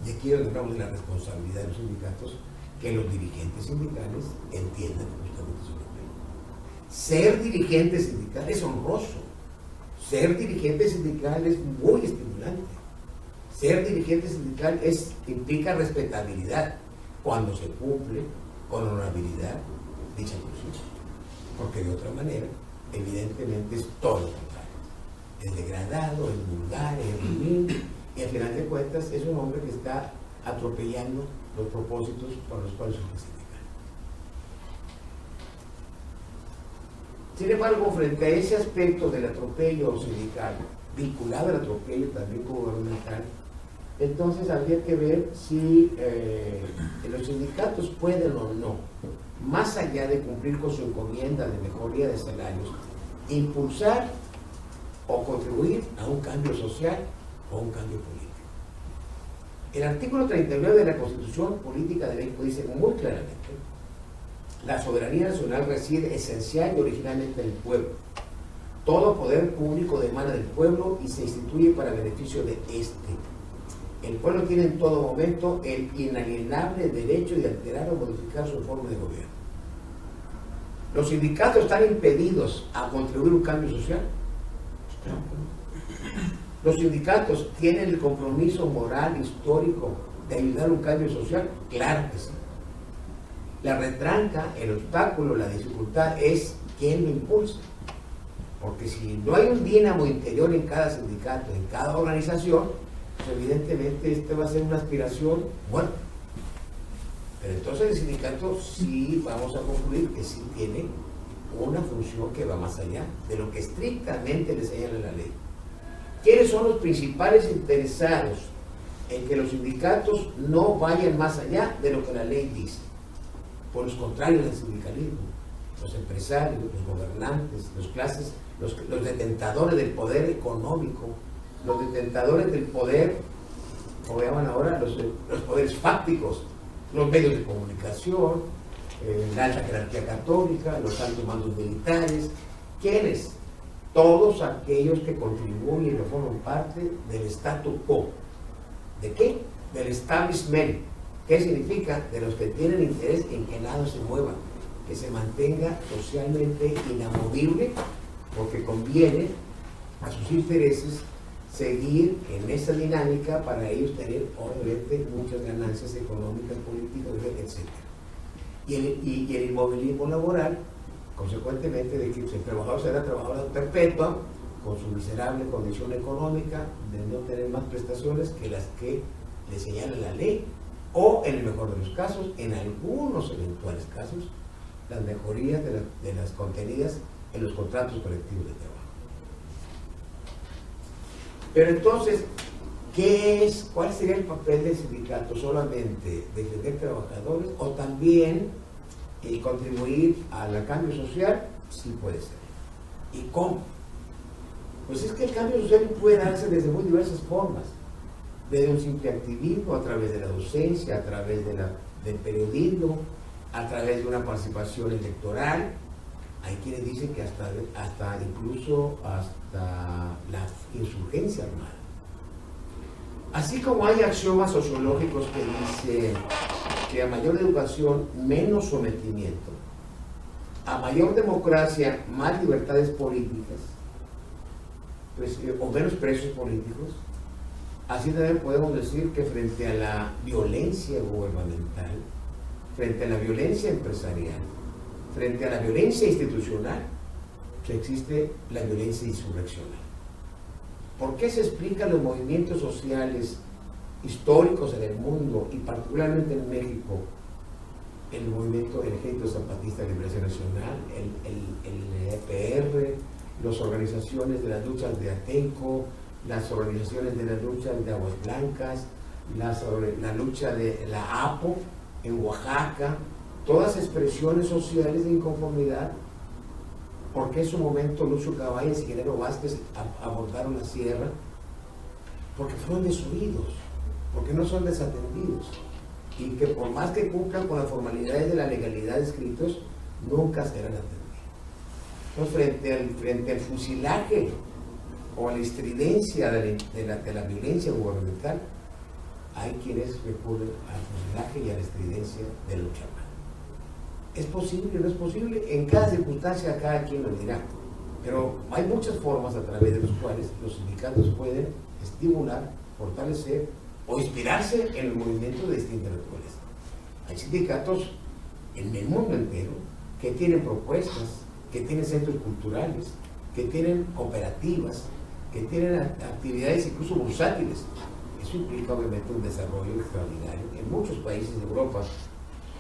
y aquí hablamos de la responsabilidad de los sindicatos, que los dirigentes sindicales entiendan justamente su papel. Ser dirigente sindical es honroso. Ser dirigente sindical es muy estimulante. Ser dirigente sindical implica respetabilidad cuando se cumple con honorabilidad dicha función. Porque de otra manera, evidentemente es todo lo contrario. Es degradado, es vulgar, es ruin, y al final de cuentas es un hombre que está atropellando los propósitos por los cuales se sindical. Sin embargo, frente a ese aspecto del atropello sindical, vinculado al atropello también gubernamental, entonces habría que ver si los sindicatos pueden o no más allá de cumplir con su encomienda de mejoría de salarios, impulsar o contribuir a un cambio social o un cambio político. El artículo 39 de la Constitución Política de México dice muy claramente: la soberanía nacional reside esencial y originalmente en el pueblo. Todo poder público emana del pueblo y se instituye para beneficio de éste. El pueblo tiene en todo momento el inalienable derecho de alterar o modificar su forma de gobierno. ¿Los sindicatos están impedidos a contribuir a un cambio social? Claro que no. ¿Los sindicatos tienen el compromiso moral, histórico, de ayudar a un cambio social? Claro que sí. La retranca, el obstáculo, la dificultad es quién lo impulsa. Porque si no hay un dínamo interior en cada sindicato, en cada organización, pues evidentemente este va a ser una aspiración muerta. Pero entonces el sindicato sí vamos a concluir que sí tiene una función que va más allá de lo que estrictamente le señala la ley. ¿Quiénes son los principales interesados en que los sindicatos no vayan más allá de lo que la ley dice? Por los contrarios del sindicalismo, los empresarios, los gobernantes, los detentadores del poder económico, los detentadores del poder, como llaman ahora, los poderes fácticos, los medios de comunicación, la alta jerarquía católica, los altos mandos militares. ¿Quiénes? Todos aquellos que contribuyen o forman parte del statu quo. ¿De qué? Del establishment. ¿Qué significa? De los que tienen interés en que nada se mueva, que se mantenga socialmente inamovible, porque conviene a sus intereses seguir en esa dinámica para ellos tener obviamente muchas ganancias económicas, políticas, etc. Y el inmovilismo laboral, consecuentemente, de que el trabajador será trabajador perpetua, con su miserable condición económica, de no tener más prestaciones que las que le señala la ley, o en el mejor de los casos, en algunos eventuales casos, las mejorías de las contenidas en los contratos colectivos de trabajo. Pero entonces, ¿cuál sería el papel del sindicato? ¿Solamente defender trabajadores o también contribuir al cambio social? Sí puede ser. ¿Y cómo? Pues es que el cambio social puede darse desde muy diversas formas. Desde un simple activismo, a través de la docencia, a través del periodismo, a través de una participación electoral. Hay quienes dicen que hasta la insurgencia armada. Así como hay axiomas sociológicos que dicen que a mayor educación, menos sometimiento, a mayor democracia, más libertades políticas, pues, o menos presos políticos, así también podemos decir que frente a la violencia gubernamental, frente a la violencia empresarial, frente a la violencia institucional, que existe la violencia insurreccional. ¿Por qué se explican los movimientos sociales históricos en el mundo y particularmente en México? El movimiento del Ejército Zapatista de Liberación Nacional, el EPR, las organizaciones de las luchas de Atenco, las organizaciones de las luchas de Aguas Blancas, la lucha de la APO en Oaxaca, todas expresiones sociales de inconformidad. ¿Por qué en su momento Lucio Cabañas y Genaro Vázquez abordaron la sierra? Porque fueron desoídos, porque no son desatendidos, y que por más que cumplan con las formalidades de la legalidad escritos, nunca serán atendidos. Entonces, frente al fusilaje o a la estridencia de la violencia gubernamental, hay quienes recurren al fusilaje y a la estridencia de lucha armada. ¿Es posible o no es posible? En cada circunstancia cada quien lo dirá, pero hay muchas formas a través de las cuales los sindicatos pueden estimular, fortalecer o inspirarse en el movimiento de distinta naturaleza. Hay sindicatos en el mundo entero que tienen propuestas, que tienen centros culturales, que tienen cooperativas, que tienen actividades incluso bursátiles. Eso implica obviamente un desarrollo extraordinario en muchos países de Europa.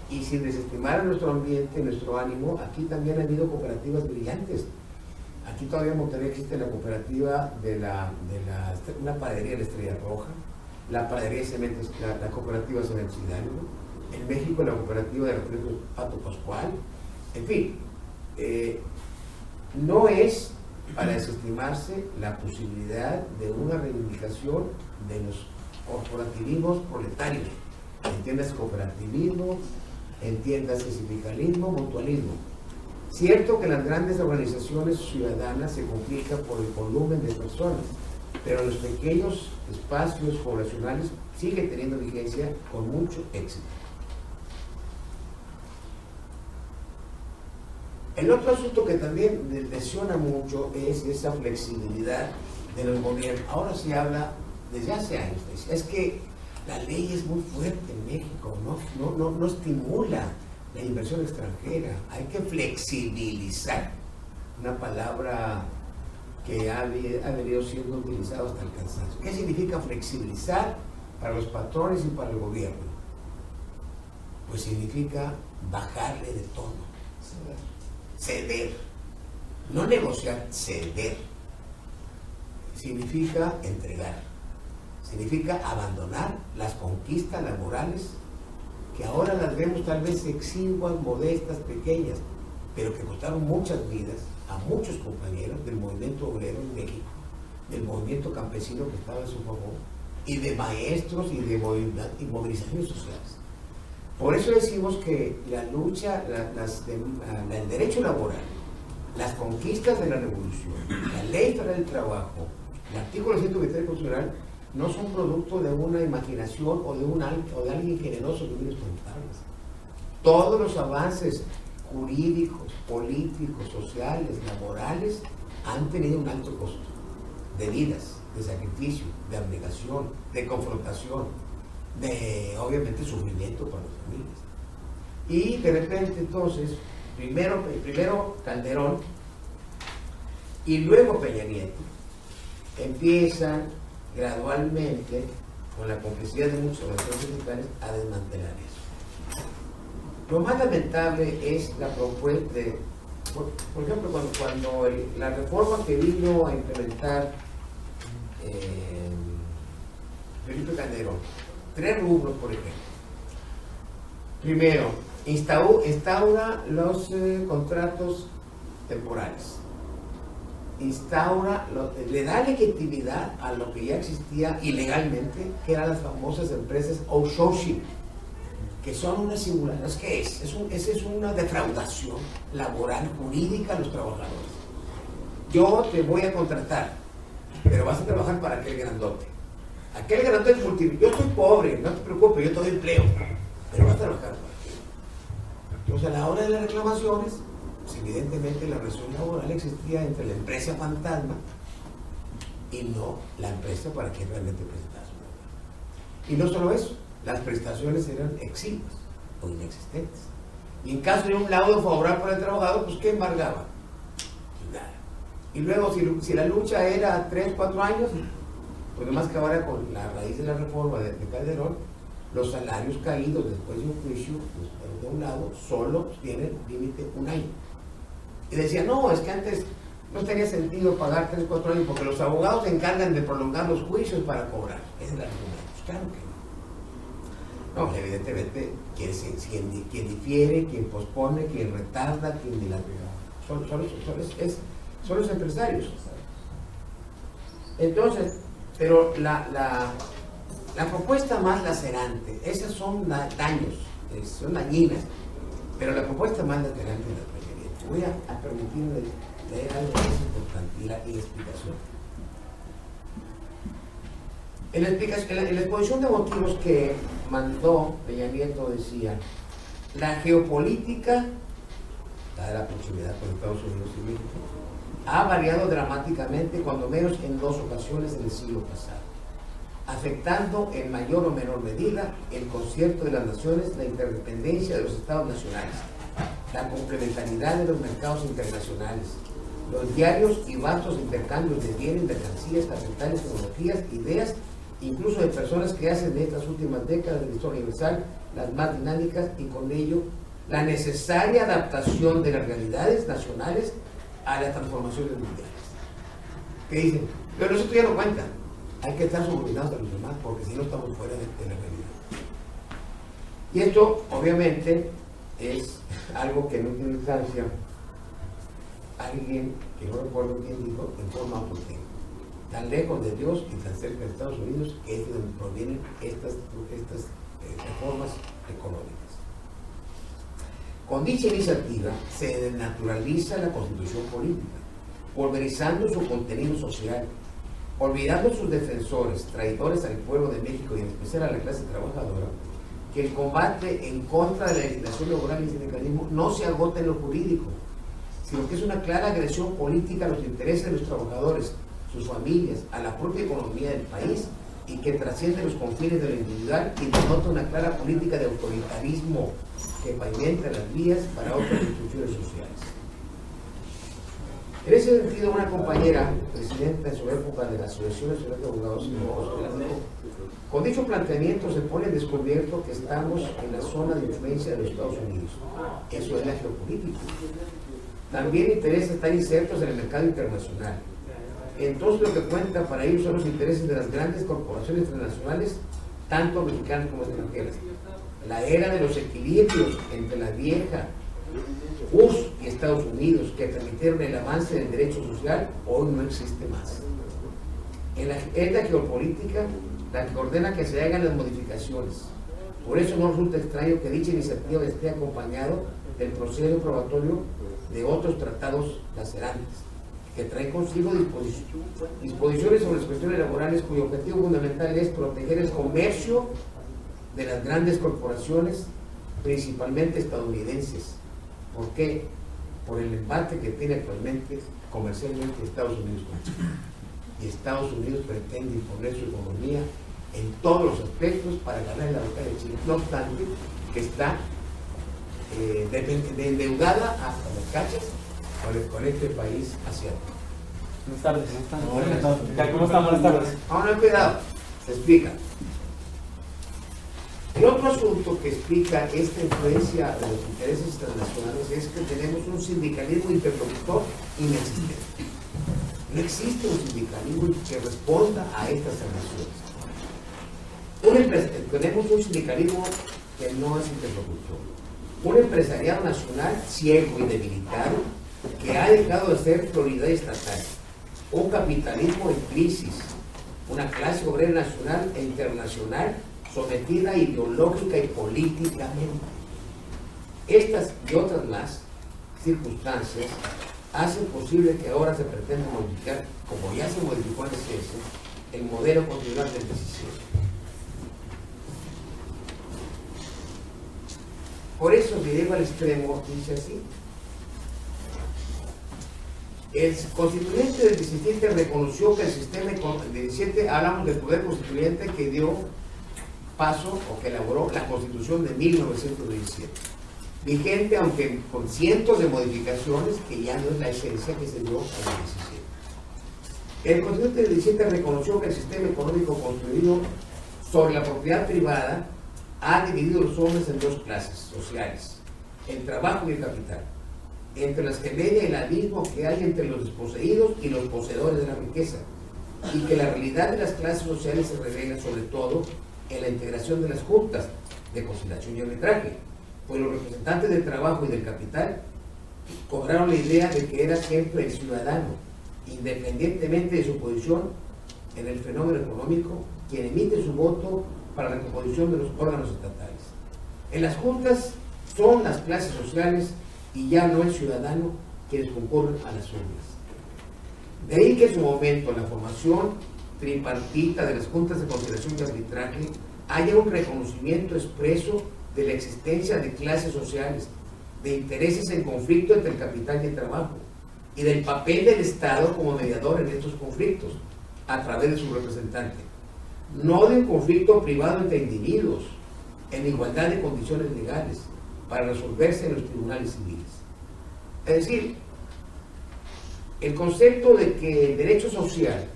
Y sin desestimar nuestro ambiente, nuestro ánimo, aquí también ha habido cooperativas brillantes. Aquí todavía en Monterrey existe la cooperativa de una panadería de la Estrella Roja, la panadería de cementos, la cooperativa Cementos Hidalgo, en México la cooperativa de refrescos Pato Pascual, en fin, no es para desestimarse la posibilidad de una reivindicación de los corporativismos proletarios, entiendas cooperativismo, entiendas sindicalismo, mutualismo. Cierto que las grandes organizaciones ciudadanas se complican por el volumen de personas, pero los pequeños espacios poblacionales siguen teniendo vigencia con mucho éxito. El otro asunto que también lesiona mucho es esa flexibilidad de los gobiernos. Ahora se habla desde hace años, es que la ley es muy fuerte en México, no estimula la inversión extranjera, hay que flexibilizar, una palabra que ha venido siendo utilizada hasta el cansancio. ¿Qué significa flexibilizar para los patrones y para el gobierno? Pues significa bajarle de tono, ceder, no negociar, ceder. Significa entregar, significa abandonar las conquistas laborales que ahora las vemos tal vez exiguas, modestas, pequeñas, pero que costaron muchas vidas a muchos compañeros del movimiento obrero en México, del movimiento campesino que estaba en su favor, y de maestros y de movilizaciones sociales. Por eso decimos que la lucha, el derecho laboral, las conquistas de la revolución, la ley federal del trabajo, el artículo 123 constitucional, no son producto de una imaginación o de alguien generoso de medios contables. Todos los avances jurídicos, políticos, sociales, laborales han tenido un alto costo de vidas, de sacrificio, de abnegación, de confrontación, de obviamente sufrimiento para las familias. Y de repente entonces, primero Calderón y luego Peña Nieto empiezan gradualmente, con la complicidad de muchos organizaciones sindicales, a desmantelar eso. Lo más lamentable es la propuesta de, por ejemplo, cuando la reforma que vino a implementar Felipe Calderón, 3 rubros, por ejemplo. Primero, instaura los contratos temporales. Le da legitimidad a lo que ya existía ilegalmente, que eran las famosas empresas outsourcing, que son una singularidad. ¿Qué es? Esa es una defraudación laboral jurídica a los trabajadores. Yo te voy a contratar, pero vas a trabajar para aquel grandote. Aquel grandote es multimillonario. Yo estoy pobre, no te preocupes, yo te doy empleo, pero vas a trabajar para aquel. Entonces, a la hora de las reclamaciones, pues evidentemente la relación laboral existía entre la empresa fantasma y no la empresa para quien realmente prestaba su labor. Y no solo eso, las prestaciones eran exiguas o inexistentes. Y en caso de un laudo favorable para el trabajador, pues ¿qué embargaba? Pues nada. Y luego, si la lucha era 3, 4 años, pues nomás que ahora con la raíz de la reforma de Calderón, los salarios caídos después de un juicio, pues, de un lado, solo tienen límite 1 año. Y decía, no, es que antes no tenía sentido pagar 3, 4 años porque los abogados se encargan de prolongar los juicios para cobrar. Ese es el argumento. Pues claro que no. No, evidentemente, quien difiere, quien pospone, quien retarda, quien dilata, son los empresarios. Entonces, pero la propuesta más lacerante, esas son daños, son dañinas, pero la propuesta más lacerante de la Peña Nieto, voy a permitirme leer algo más importante y la explicación. En la exposición de motivos que mandó Peña Nieto decía: la geopolítica, dada la proximidad con Estados Unidos y México, ha variado dramáticamente, cuando menos en 2 ocasiones en el siglo pasado, afectando en mayor o menor medida el concierto de las naciones, la interdependencia de los estados nacionales, la complementariedad de los mercados internacionales, los diarios y vastos intercambios de bienes, mercancías, capitales, tecnologías, ideas, incluso de personas que hacen de estas últimas décadas de la historia universal las más dinámicas, y con ello la necesaria adaptación de las realidades nacionales a las transformaciones mundiales. ¿Qué dicen? Pero eso ya no cuenta. Hay que estar subordinados a los demás, porque si no estamos fuera de la realidad. Y esto obviamente es algo que en última instancia alguien, que no recuerdo quién dijo, en forma autotécnica, tan lejos de Dios y tan cerca de Estados Unidos, que es de donde provienen estas reformas económicas. Con dicha iniciativa se desnaturaliza la constitución política, pulverizando su contenido social, olvidando sus defensores, traidores al pueblo de México y en especial a la clase trabajadora, que el combate en contra de la legislación laboral y el sindicalismo no se agota en lo jurídico, sino que es una clara agresión política a los intereses de los trabajadores, sus familias, a la propia economía del país, y que trasciende los confines de lo individual y denota una clara política de autoritarismo que pavimenta las vías para otras instituciones sociales. En ese sentido, una compañera, presidenta en su época de la Asociación Nacional de Abogados, con dicho planteamiento se pone en descubierto que estamos en la zona de influencia de los Estados Unidos. Eso es la geopolítica. También intereses están insertos en el mercado internacional. Entonces lo que cuenta para ellos son los intereses de las grandes corporaciones transnacionales, tanto mexicanas como extranjeras. La era de los equilibrios entre la vieja URSS y Estados Unidos, que permitieron el avance del derecho social, hoy no existe más. Es la geopolítica la que ordena que se hagan las modificaciones. Por eso no resulta extraño que dicha iniciativa esté acompañado del proceso probatorio de otros tratados lacerantes, que traen consigo disposiciones sobre las cuestiones laborales cuyo objetivo fundamental es proteger el comercio de las grandes corporaciones, principalmente estadounidenses. ¿Por qué? Por el embate que tiene actualmente comercialmente Estados Unidos con China. Y Estados Unidos pretende imponer su economía en todos los aspectos para ganar la batalla de China. No obstante, que está endeudada hasta los cachas con este país asiático. Buenas tardes. ¿Cómo están? Buenas tardes. Ahora, cuidado, se explica. El otro asunto que explica esta influencia de los intereses internacionales es que tenemos un sindicalismo interlocutor inexistente. No existe un sindicalismo que responda a estas relaciones. Tenemos un sindicalismo que no es interlocutor. Un empresariado nacional ciego y debilitado que ha dejado de ser prioridad estatal. Un capitalismo en crisis. Una clase obrera nacional e internacional sometida ideológica y políticamente. Estas y otras más circunstancias hacen posible que ahora se pretenda modificar, como ya se modificó en el CS, el modelo constitucional del 17. Por eso se lleva al extremo, dice así: el constituyente del 17 reconoció que el sistema del 17, hablamos del poder constituyente que dio paso o que elaboró la Constitución de 1917, vigente aunque con cientos de modificaciones, que ya no es la esencia que se dio en el 17. El constituyente del 17 reconoció que el sistema económico construido sobre la propiedad privada ha dividido a los hombres en dos clases sociales: el trabajo y el capital, entre las que media el abismo que hay entre los desposeídos y los poseedores de la riqueza, y que la realidad de las clases sociales se revela sobre todo en la integración de las juntas de conciliación y arbitraje, pues los representantes del trabajo y del capital cobraron la idea de que era siempre el ciudadano, independientemente de su posición en el fenómeno económico, quien emite su voto para la composición de los órganos estatales. En las juntas son las clases sociales y ya no el ciudadano quienes concurren a las urnas. De ahí que en su momento la formación tripartita de las juntas de conciliación y arbitraje haya un reconocimiento expreso de la existencia de clases sociales, de intereses en conflicto entre el capital y el trabajo, y del papel del Estado como mediador en estos conflictos, a través de su representante. No de un conflicto privado entre individuos, en igualdad de condiciones legales, para resolverse en los tribunales civiles. Es decir, el concepto de que el derecho social,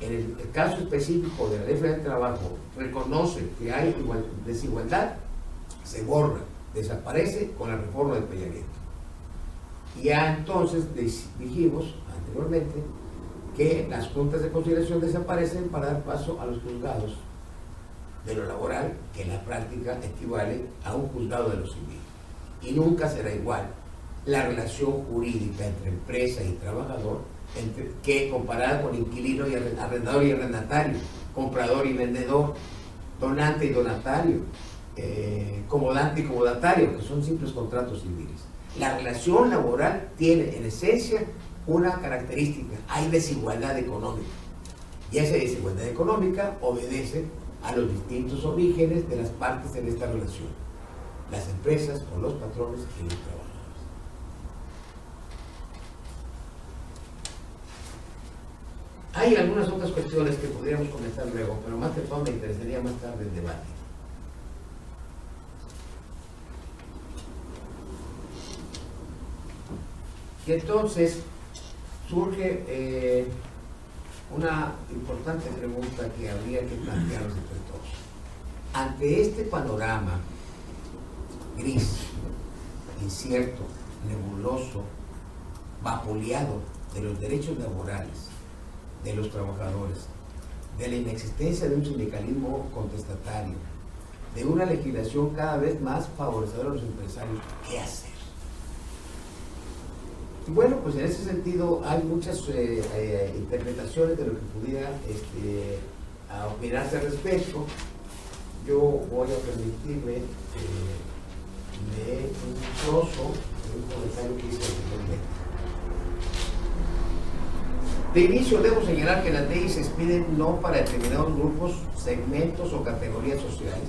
en el caso específico de la Ley Federal del Trabajo, reconoce que hay desigualdad, se borra, desaparece con la reforma del Peña Nieto. Y ya entonces dijimos anteriormente que las juntas de conciliación desaparecen para dar paso a los juzgados de lo laboral, que en la práctica equivale a un juzgado de lo civil. Y nunca será igual la relación jurídica entre empresa y trabajador que comparada con inquilino y arrendador y arrendatario, comprador y vendedor, donante y donatario, comodante y comodatario, que son simples contratos civiles. La relación laboral tiene en esencia una característica: hay desigualdad económica, y esa desigualdad económica obedece a los distintos orígenes de las partes en esta relación, las empresas o los patrones y los trabajadores. Hay algunas otras cuestiones que podríamos comentar luego, pero más que todo me interesaría más tarde el debate. Y entonces surge una importante pregunta que habría que plantearnos entre todos. Ante este panorama gris, incierto, nebuloso, vapuleado de los derechos laborales de los trabajadores, de la inexistencia de un sindicalismo contestatario, de una legislación cada vez más favorecedora a los empresarios, ¿qué hacer? Y bueno, pues en ese sentido hay muchas interpretaciones de lo que pudiera opinarse al respecto. Yo voy a permitirme leer un trozo de un comentario que hice anteriormente. De inicio debo señalar que las leyes se expiden no para determinados grupos, segmentos o categorías sociales,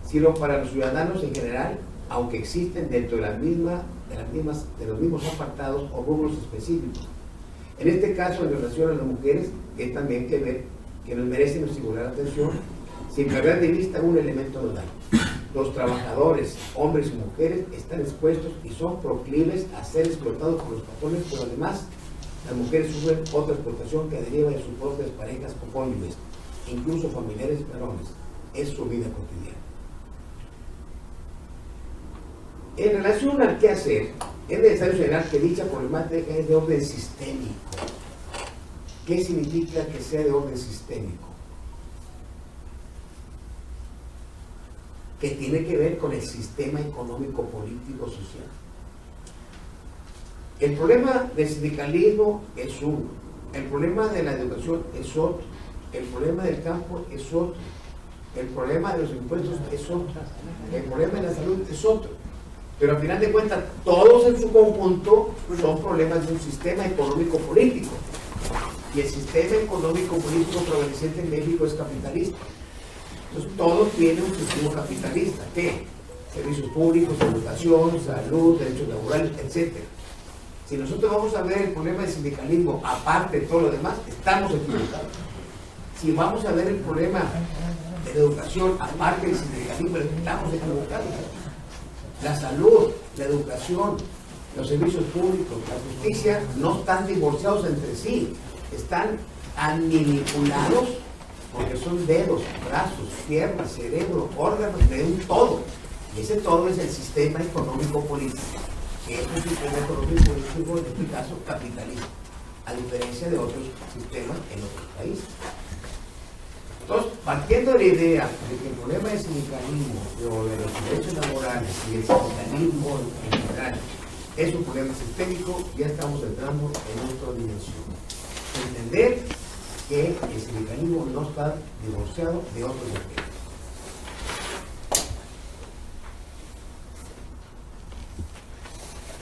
sino para los ciudadanos en general, aunque existen dentro de los mismos apartados o rubros específicos. En este caso, en relación a las mujeres, es también que nos merecen singular atención, sin perder de vista un elemento nodal. Los trabajadores, hombres y mujeres, están expuestos y son proclives a ser explotados por los patrones, pero además las mujeres sufren otra explotación que deriva de sus propias parejas o cónyuges, incluso familiares y varones. Es su vida cotidiana. En relación al qué hacer, es necesario señalar que dicha problemática es de orden sistémico. ¿Qué significa que sea de orden sistémico? Que tiene que ver con el sistema económico, político, social. El problema del sindicalismo es uno, el problema de la educación es otro, el problema del campo es otro, el problema de los impuestos es otro, el problema de la salud es otro. Pero al final de cuentas, todos en su conjunto son problemas de un sistema económico-político. Y el sistema económico-político prevaleciente en México es capitalista. Entonces, todos tienen un sistema capitalista. ¿Qué? Servicios públicos, educación, salud, derechos laborales, etc. Si nosotros vamos a ver el problema del sindicalismo, aparte de todo lo demás, estamos equivocados. Si vamos a ver el problema de la educación, aparte del sindicalismo, estamos equivocados. La salud, la educación, los servicios públicos, la justicia no están divorciados entre sí, están manipulados porque son dedos, brazos, piernas, cerebro, órganos de un todo. Y ese todo es el sistema económico-político, que es un sistema económico-político, en este caso capitalista, a diferencia de otros sistemas en otros países. Entonces, partiendo de la idea de que el problema del sindicalismo o de los derechos laborales y el sindicalismo en general es un problema sistémico, ya estamos entrando en otra dimensión. Entender que el sindicalismo no está divorciado de otros aspectos.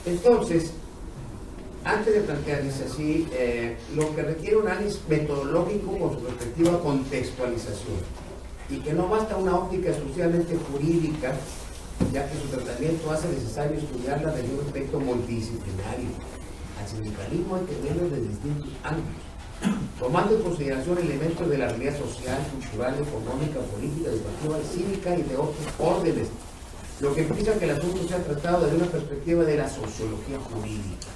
Entonces, antes de plantearles así, lo que requiere un análisis metodológico con su respectiva contextualización, y que no basta una óptica exclusivamente jurídica, ya que su tratamiento hace necesario estudiarla desde un aspecto multidisciplinario. Al sindicalismo hay que verlo desde distintos ángulos, tomando en consideración elementos de la realidad social, cultural, económica, política, educativa, cívica y de otros órdenes, lo que implica que el asunto sea tratado desde una perspectiva de la sociología jurídica.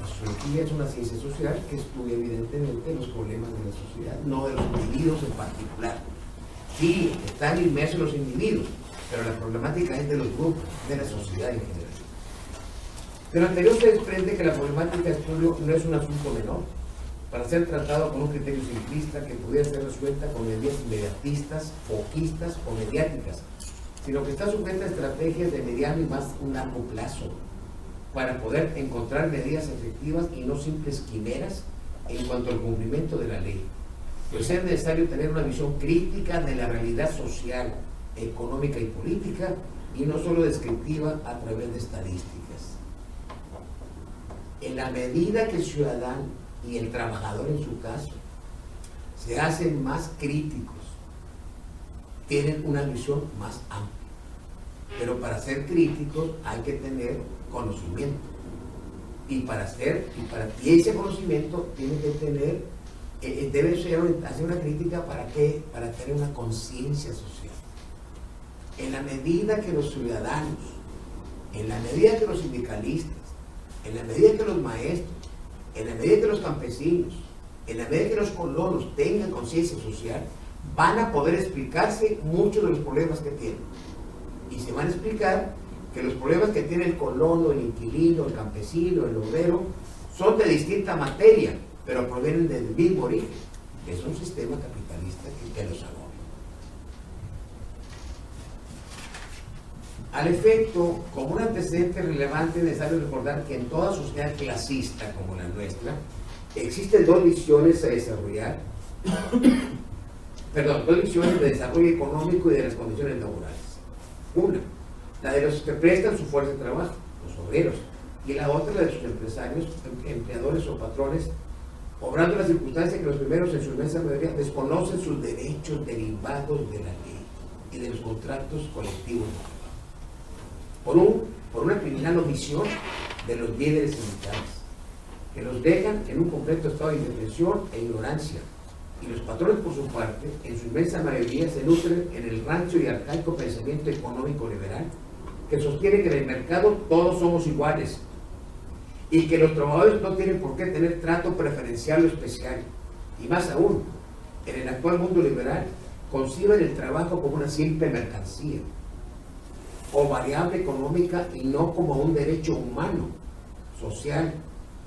La sociología es una ciencia social que estudia evidentemente los problemas de la sociedad, no de los individuos en particular. Sí, están inmersos los individuos, pero la problemática es de los grupos, de la sociedad en general. De lo anterior se desprende que la problemática de estudio no es un asunto menor, para ser tratado con un criterio simplista que pudiera ser resuelta con medidas inmediatistas, foquistas o mediáticas, sino que está sujeta a estrategias de mediano y más un largo plazo, para poder encontrar medidas efectivas y no simples quimeras en cuanto al cumplimiento de la ley. Pues es necesario tener una visión crítica de la realidad social, económica y política, y no solo descriptiva a través de estadísticas. En la medida que el ciudadano y el trabajador en su caso se hacen más críticos, tienen una visión más amplia. Pero para ser críticos hay que tener conocimiento. Y ese conocimiento tiene que tener, debe hacer una crítica ¿para qué? Para tener una conciencia social. En la medida que los ciudadanos, en la medida que los sindicalistas, en la medida que los maestros, en la medida que los campesinos, en la medida que los colonos tengan conciencia social, van a poder explicarse muchos de los problemas que tienen. Y se van a explicar que los problemas que tiene el colono, el inquilino, el campesino, el obrero, son de distinta materia, pero provienen del mismo origen. Es un sistema capitalista que los agobia. Al efecto, como un antecedente relevante, es necesario recordar que en toda sociedad clasista como la nuestra, existen dos visiones a desarrollar, dos visiones de desarrollo económico y de las condiciones laborales. Una, la de los que prestan su fuerza de trabajo, los obreros, y la otra, la de sus empresarios, empleadores o patrones, obrando las circunstancias que los primeros en su inmensa mayoría desconocen sus derechos derivados de la ley y de los contratos colectivos por una criminal omisión de los líderes sindicales, que los dejan en un completo estado de indefensión e ignorancia. Y los patrones, por su parte, en su inmensa mayoría, se nutren en el rancio y arcaico pensamiento económico liberal que sostiene que en el mercado todos somos iguales y que los trabajadores no tienen por qué tener trato preferencial o especial. Y más aún, en el actual mundo liberal, conciben el trabajo como una simple mercancía o variable económica y no como un derecho humano, social,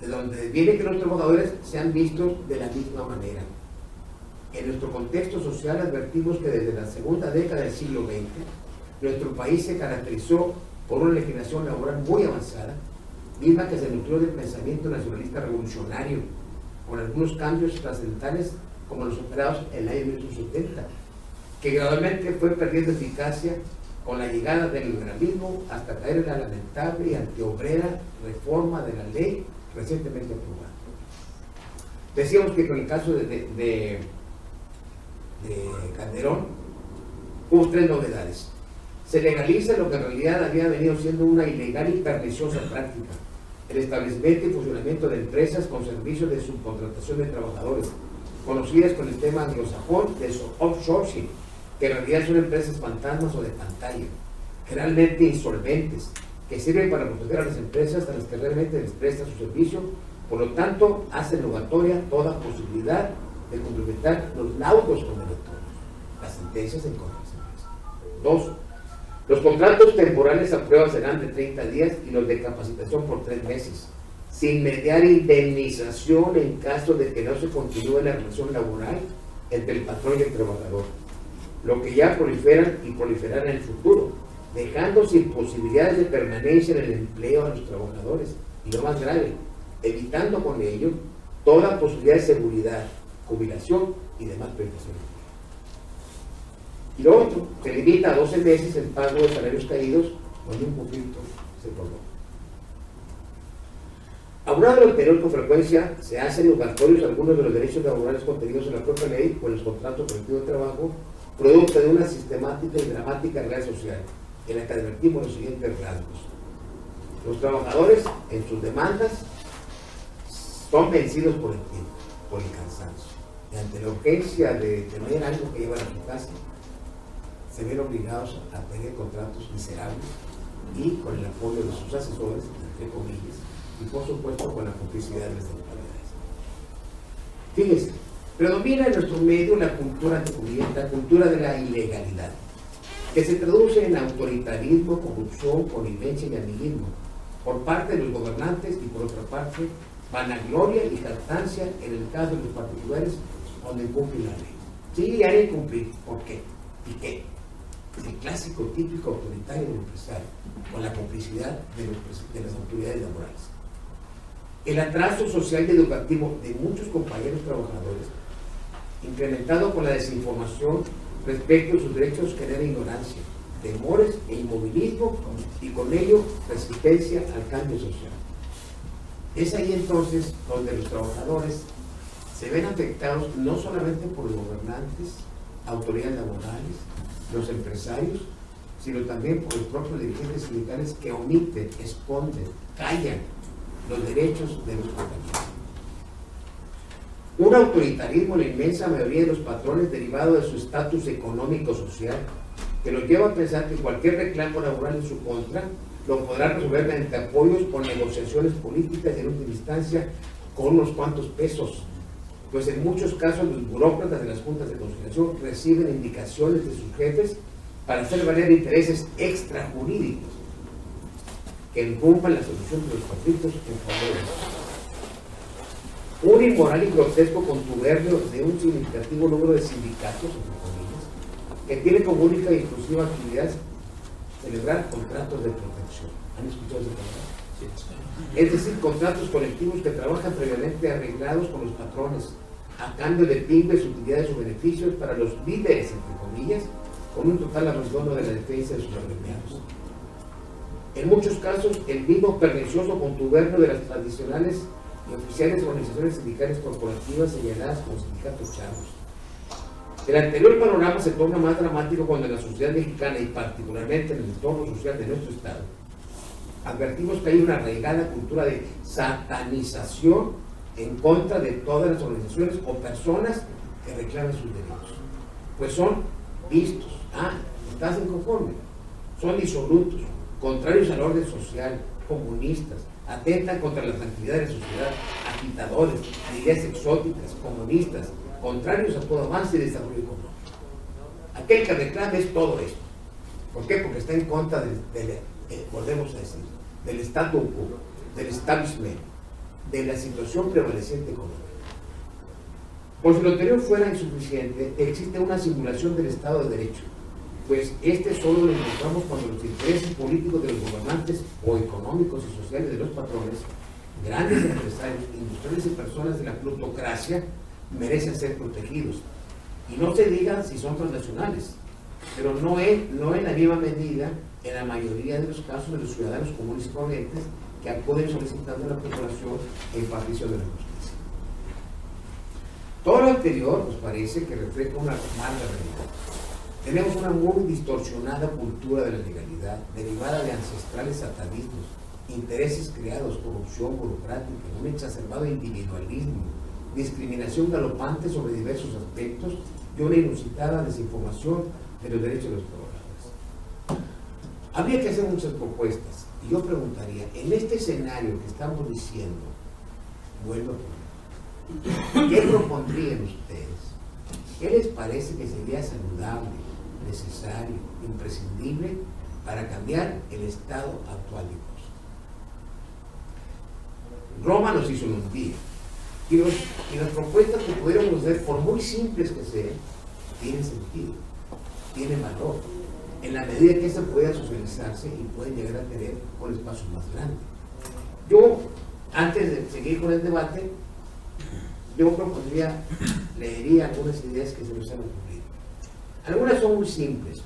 de donde viene que los trabajadores sean vistos de la misma manera. En nuestro contexto social advertimos que desde la segunda década del siglo XX, nuestro país se caracterizó por una legislación laboral muy avanzada, misma que se nutrió del pensamiento nacionalista revolucionario, con algunos cambios trascendentales como los operados en el año 1970, que gradualmente fue perdiendo eficacia con la llegada del liberalismo hasta caer en la lamentable y antiobrera reforma de la ley recientemente aprobada. Decíamos que con el caso de Calderón hubo tres novedades. Se legaliza lo que en realidad había venido siendo una ilegal y perniciosa práctica: el establecimiento y funcionamiento de empresas con servicios de subcontratación de trabajadores, conocidas con el tema anglosajón de outsourcing, que en realidad son empresas fantasmas o de pantalla, generalmente insolventes, que sirven para proteger a las empresas a las que realmente les presta su servicio. Por lo tanto, hacen obligatoria toda posibilidad de complementar los laudos condenatorios, las sentencias en contra de las empresas. Dos, los contratos temporales a prueba serán de 30 días y los de capacitación por 3 meses, sin mediar indemnización en caso de que no se continúe la relación laboral entre el patrón y el trabajador, lo que ya proliferan y proliferarán en el futuro, dejando sin posibilidades de permanencia en el empleo a los trabajadores, y lo más grave, evitando con ello toda posibilidad de seguridad, jubilación y demás prestaciones. Y lo otro, se limita a 12 meses el pago de salarios caídos cuando un conflicto se prolonga. Aunado lo anterior, con frecuencia se hacen obligatorios algunos de los derechos laborales contenidos en la propia ley o en los contratos colectivos de trabajo, producto de una sistemática y dramática realidad social, en la que advertimos los siguientes rasgos. Los trabajadores, en sus demandas, son vencidos por el tiempo, por el cansancio, y ante la urgencia de tener algo que llevar a su casa, se ven obligados a tener contratos miserables y con el apoyo de sus asesores, entre comillas, y por supuesto con la complicidad de las autoridades. Fíjense, predomina en nuestro medio la cultura encubierta, la cultura de la ilegalidad, que se traduce en autoritarismo, corrupción, connivencia y amiguismo por parte de los gobernantes y por otra parte vanagloria y jactancia en el caso de los particulares cuando incumplen la ley. Sí, ya de cumplir. ¿Por qué? ¿Y qué? El clásico típico autoritario del empresario, con la complicidad de las autoridades laborales. El atraso social y educativo de muchos compañeros trabajadores, incrementado con la desinformación respecto a sus derechos, genera ignorancia, temores e inmovilismo y con ello resistencia al cambio social. Es ahí entonces donde los trabajadores se ven afectados no solamente por los gobernantes, autoridades laborales, los empresarios, sino también por los propios dirigentes sindicales que omiten, esconden, callan los derechos de los compañeros. Un autoritarismo en la inmensa mayoría de los patrones derivado de su estatus económico-social, que los lleva a pensar que cualquier reclamo laboral en su contra lo podrá resolver mediante apoyos o negociaciones políticas y en última instancia con unos cuantos pesos, pues en muchos casos los burócratas de las juntas de conciliación reciben indicaciones de sus jefes para hacer valer intereses extrajurídicos que incumpan la solución de los conflictos en favor de ellos. Un inmoral y grotesco contubernio de un significativo número de sindicatos, entre comillas, que tiene como única y exclusiva actividad celebrar contratos de protección. ¿Han escuchado ese contrato? Sí. Es decir, contratos colectivos que trabajan previamente arreglados con los patrones, a cambio de pingues, utilidades o beneficios para los líderes, entre comillas, con un total abandono de la defensa de sus agremiados. En muchos casos, el mismo pernicioso contubernio de las tradicionales y oficiales organizaciones sindicales corporativas señaladas como sindicatos charros. El anterior panorama se torna más dramático cuando en la sociedad mexicana y particularmente en el entorno social de nuestro Estado advertimos que hay una arraigada cultura de satanización en contra de todas las organizaciones o personas que reclaman sus derechos, pues son vistos, estás inconforme, son disolutos, contrarios al orden social, comunistas, atentan contra la tranquilidad de la sociedad, agitadores, de ideas exóticas, comunistas, contrarios a todo avance y desarrollo económico. Aquel que reclama es todo esto. ¿Por qué? Porque está en contra volvemos a decir, del statu quo, del establishment, de la situación prevaleciente económica. Por si lo anterior fuera insuficiente, existe una simulación del Estado de Derecho, pues este solo lo encontramos cuando los intereses políticos de los gobernantes o económicos y sociales de los patrones, grandes empresarios, industriales y personas de la plutocracia merecen ser protegidos. Y no se diga si son transnacionales, pero no en la misma medida en la mayoría de los casos de los ciudadanos comunes y corrientes que acuden solicitando la procuración en partición de la justicia. Todo lo anterior nos parece que refleja una mala realidad. Tenemos una muy distorsionada cultura de la legalidad, derivada de ancestrales atavismos, intereses creados, corrupción burocrática, un exacerbado individualismo, discriminación galopante sobre diversos aspectos y una inusitada desinformación de los derechos de los trabajadores. Habría que hacer muchas propuestas, y yo preguntaría, en este escenario que estamos diciendo, vuelvo a poner, ¿qué propondrían ustedes? ¿Qué les parece que sería saludable, necesario, imprescindible para cambiar el estado actual de cosas? Roma nos hizo un día, y las propuestas que pudiéramos hacer, por muy simples que sean, tienen sentido, tienen valor, en la medida que éstas puedan socializarse y pueden llegar a tener un espacio más grande. Yo, antes de seguir con el debate, yo propondría, leería algunas ideas que se nos han ocurrido. Algunas son muy simples.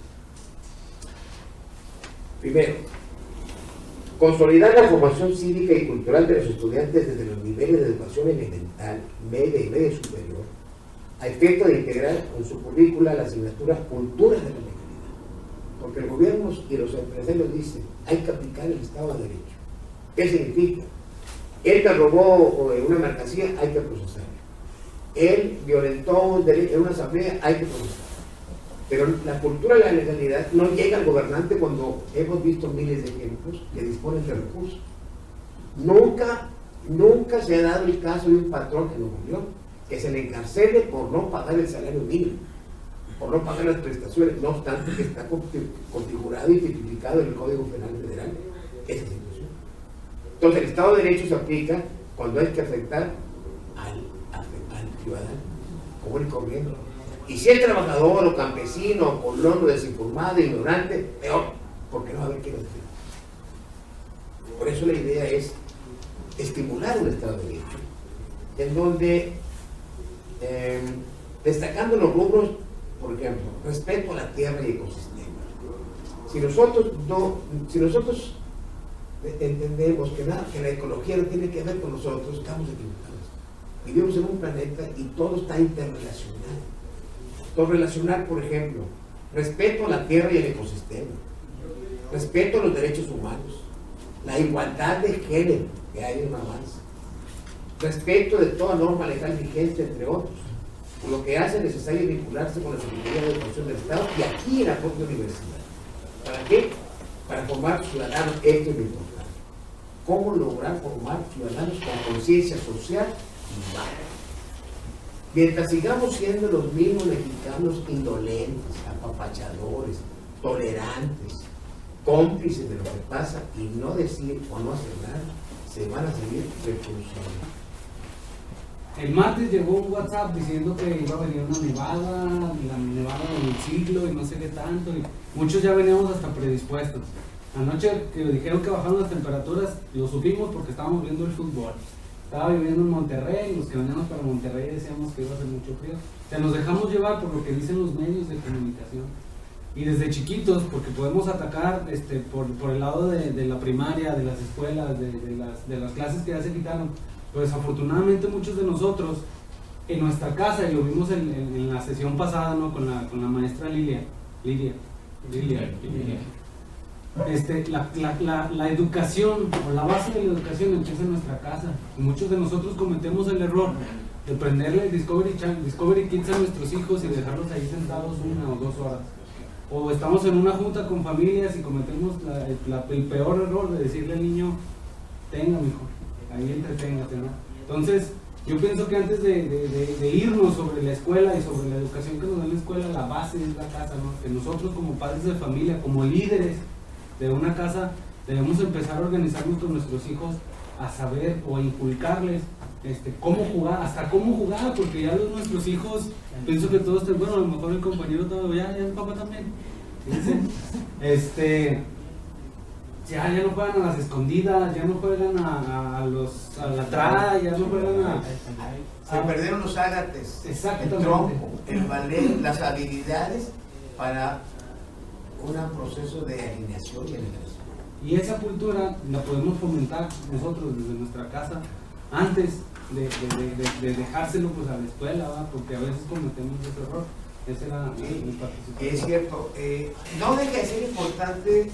Primero, consolidar la formación cívica y cultural de los estudiantes desde los niveles de educación elemental, media y media superior, a efecto de integrar en su currícula la asignatura Cultura de la Legalidad. Porque el gobierno y los empresarios dicen, hay que aplicar el Estado de Derecho. ¿Qué significa? Él te robó una mercancía, hay que procesarlo. Él violentó un derecho en una asamblea, hay que procesarlo. Pero la cultura de la legalidad no llega al gobernante cuando hemos visto miles de ejemplos que disponen de recursos. Nunca se ha dado el caso de un patrón en Nuevo León que se le encarcele por no pagar el salario mínimo, por no pagar las prestaciones, no obstante que está configurado y tipificado en el Código Penal Federal esa situación. Entonces el Estado de Derecho se aplica cuando hay que afectar al ciudadano común y corriente. Y si es trabajador o campesino, colono, desinformado, ignorante, peor, porque no va a haber quien lo defienda. Por eso la idea es estimular un Estado de Derecho, en donde, destacando los rubros, por ejemplo, respeto a la tierra y ecosistema. Si nosotros entendemos que la ecología no tiene que ver con nosotros, estamos equivocados. Vivimos en un planeta y todo está interrelacionado. Todo relacionar, por ejemplo, respeto a la tierra y el ecosistema, respeto a los derechos humanos, la igualdad de género, que hay un avance, respeto de toda norma legal vigente, entre otros, por lo que hace necesario vincularse con la Secretaría de Educación del Estado y aquí en la propia universidad. ¿Para qué? Para formar ciudadanos. Esto es lo importante. ¿Cómo lograr formar ciudadanos con conciencia social y humana? Mientras sigamos siendo los mismos mexicanos indolentes, apapachadores, tolerantes, cómplices de lo que pasa y no decir o no hacer nada, se van a seguir reproduciendo. El martes llegó un WhatsApp diciendo que iba a venir una nevada, la nevada del siglo y no sé qué tanto, y muchos ya veníamos hasta predispuestos. Anoche que dijeron que bajaron las temperaturas, lo supimos porque estábamos viendo el fútbol. Estaba viviendo en Monterrey, los que veníamos para Monterrey decíamos que iba a hacer mucho frío. O sea, nos dejamos llevar por lo que dicen los medios de comunicación. Y desde chiquitos, porque podemos atacar por el lado de la primaria, de las escuelas, de las clases que ya se quitaron. Pues afortunadamente muchos de nosotros, en nuestra casa, y lo vimos en la sesión pasada, ¿no? con la maestra Lilia. La educación, o la base de la educación empieza en nuestra casa. Y muchos de nosotros cometemos el error de prenderle Discovery Kids a nuestros hijos y dejarlos ahí sentados 1 o 2 horas. O estamos en una junta con familias y cometemos el peor error de decirle al niño, tenga mijo, ahí entreténgate, ¿no? Entonces, yo pienso que antes de irnos sobre la escuela y sobre la educación que nos da la escuela, la base es la casa, ¿no? Que nosotros como padres de familia, como líderes de una casa, debemos empezar a organizarnos con nuestros hijos a saber o a inculcarles cómo jugar, hasta cómo jugar, porque ya nuestros hijos, pienso que todos, bueno, a lo mejor el compañero todavía, ya el papá también, ya no juegan a las escondidas, ya no juegan a la tralla, ya no juegan se perdieron los ágates, el tronco, el ballet, las habilidades para un proceso de alineación y alineación. Y esa cultura la podemos fomentar nosotros desde nuestra casa antes de dejárselo pues a la escuela, ¿va? Porque a veces cometemos ese error. Esa era mi participación. Es cierto, no deja de ser importante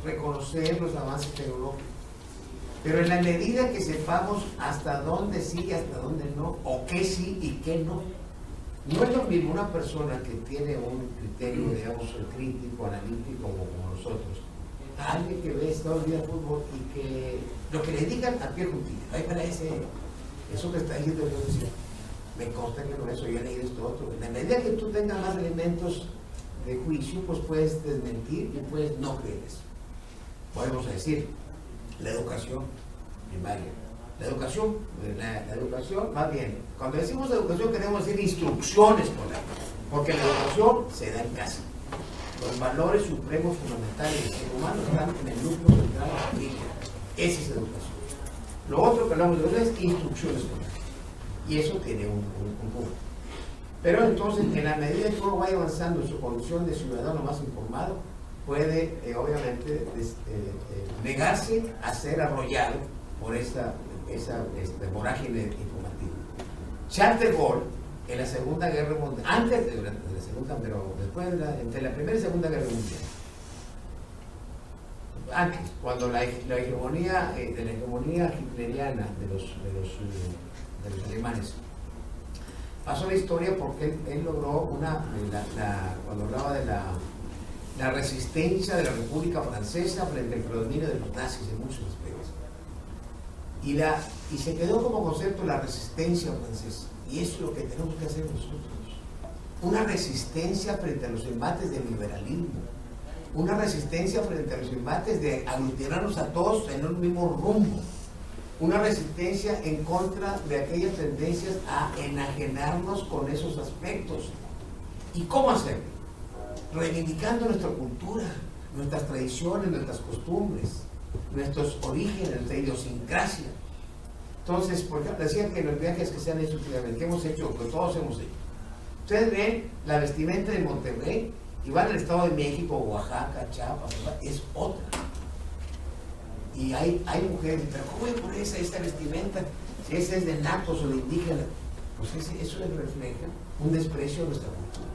reconocer los avances tecnológicos, pero en la medida que sepamos hasta dónde sí y hasta dónde no, o qué sí y qué no. No es lo mismo una persona que tiene un criterio, digamos, crítico, analítico como nosotros, a alguien que ve todo el día fútbol y que lo que le digan a pie juntilla, ahí parece eso que está diciendo el profesor, me consta que no es eso, yo he leído esto otro. En la medida que tú tengas más elementos de juicio, pues puedes desmentir y puedes no creer eso. Podemos decir, la educación primaria. La educación, más bien, cuando decimos educación queremos decir instrucción escolar, porque la educación se da en casa. Los valores supremos fundamentales del ser humano están en el núcleo central de la familia. Esa es educación. Lo otro que hablamos de educación es instrucción escolar. Y eso tiene un punto. Pero entonces, en la medida que uno vaya avanzando en su condición de ciudadano más informado, puede, obviamente, negarse a ser arrollado por esa vorágine informativa. Charles de Gaulle, en la Segunda Guerra Mundial, antes de la Segunda, pero después entre la Primera y Segunda Guerra Mundial, antes, cuando la hegemonía hitleriana de los alemanes pasó la historia porque él logró cuando hablaba de la resistencia de la República Francesa frente al predominio de los nazis en muchos aspectos. Y se quedó como concepto la resistencia francesa. Y eso es lo que tenemos que hacer nosotros. Una resistencia frente a los embates del liberalismo. Una resistencia frente a los embates de aglutinarnos a todos en un mismo rumbo. una resistencia en contra de aquellas tendencias a enajenarnos con esos aspectos. ¿Y cómo hacerlo? Reivindicando nuestra cultura, nuestras tradiciones, nuestras costumbres, nuestros orígenes, nuestra idiosincrasia. Entonces, por ejemplo, decían que los viajes que se han hecho últimamente, que hemos hecho, que todos hemos hecho. Ustedes ven la vestimenta de Monterrey y van al Estado de México, Oaxaca, Chiapas, es otra. Y hay mujeres, pero ¿cómo voy a poner esta vestimenta? Si esa es de nacos o de indígena, pues eso les refleja un desprecio a nuestra cultura.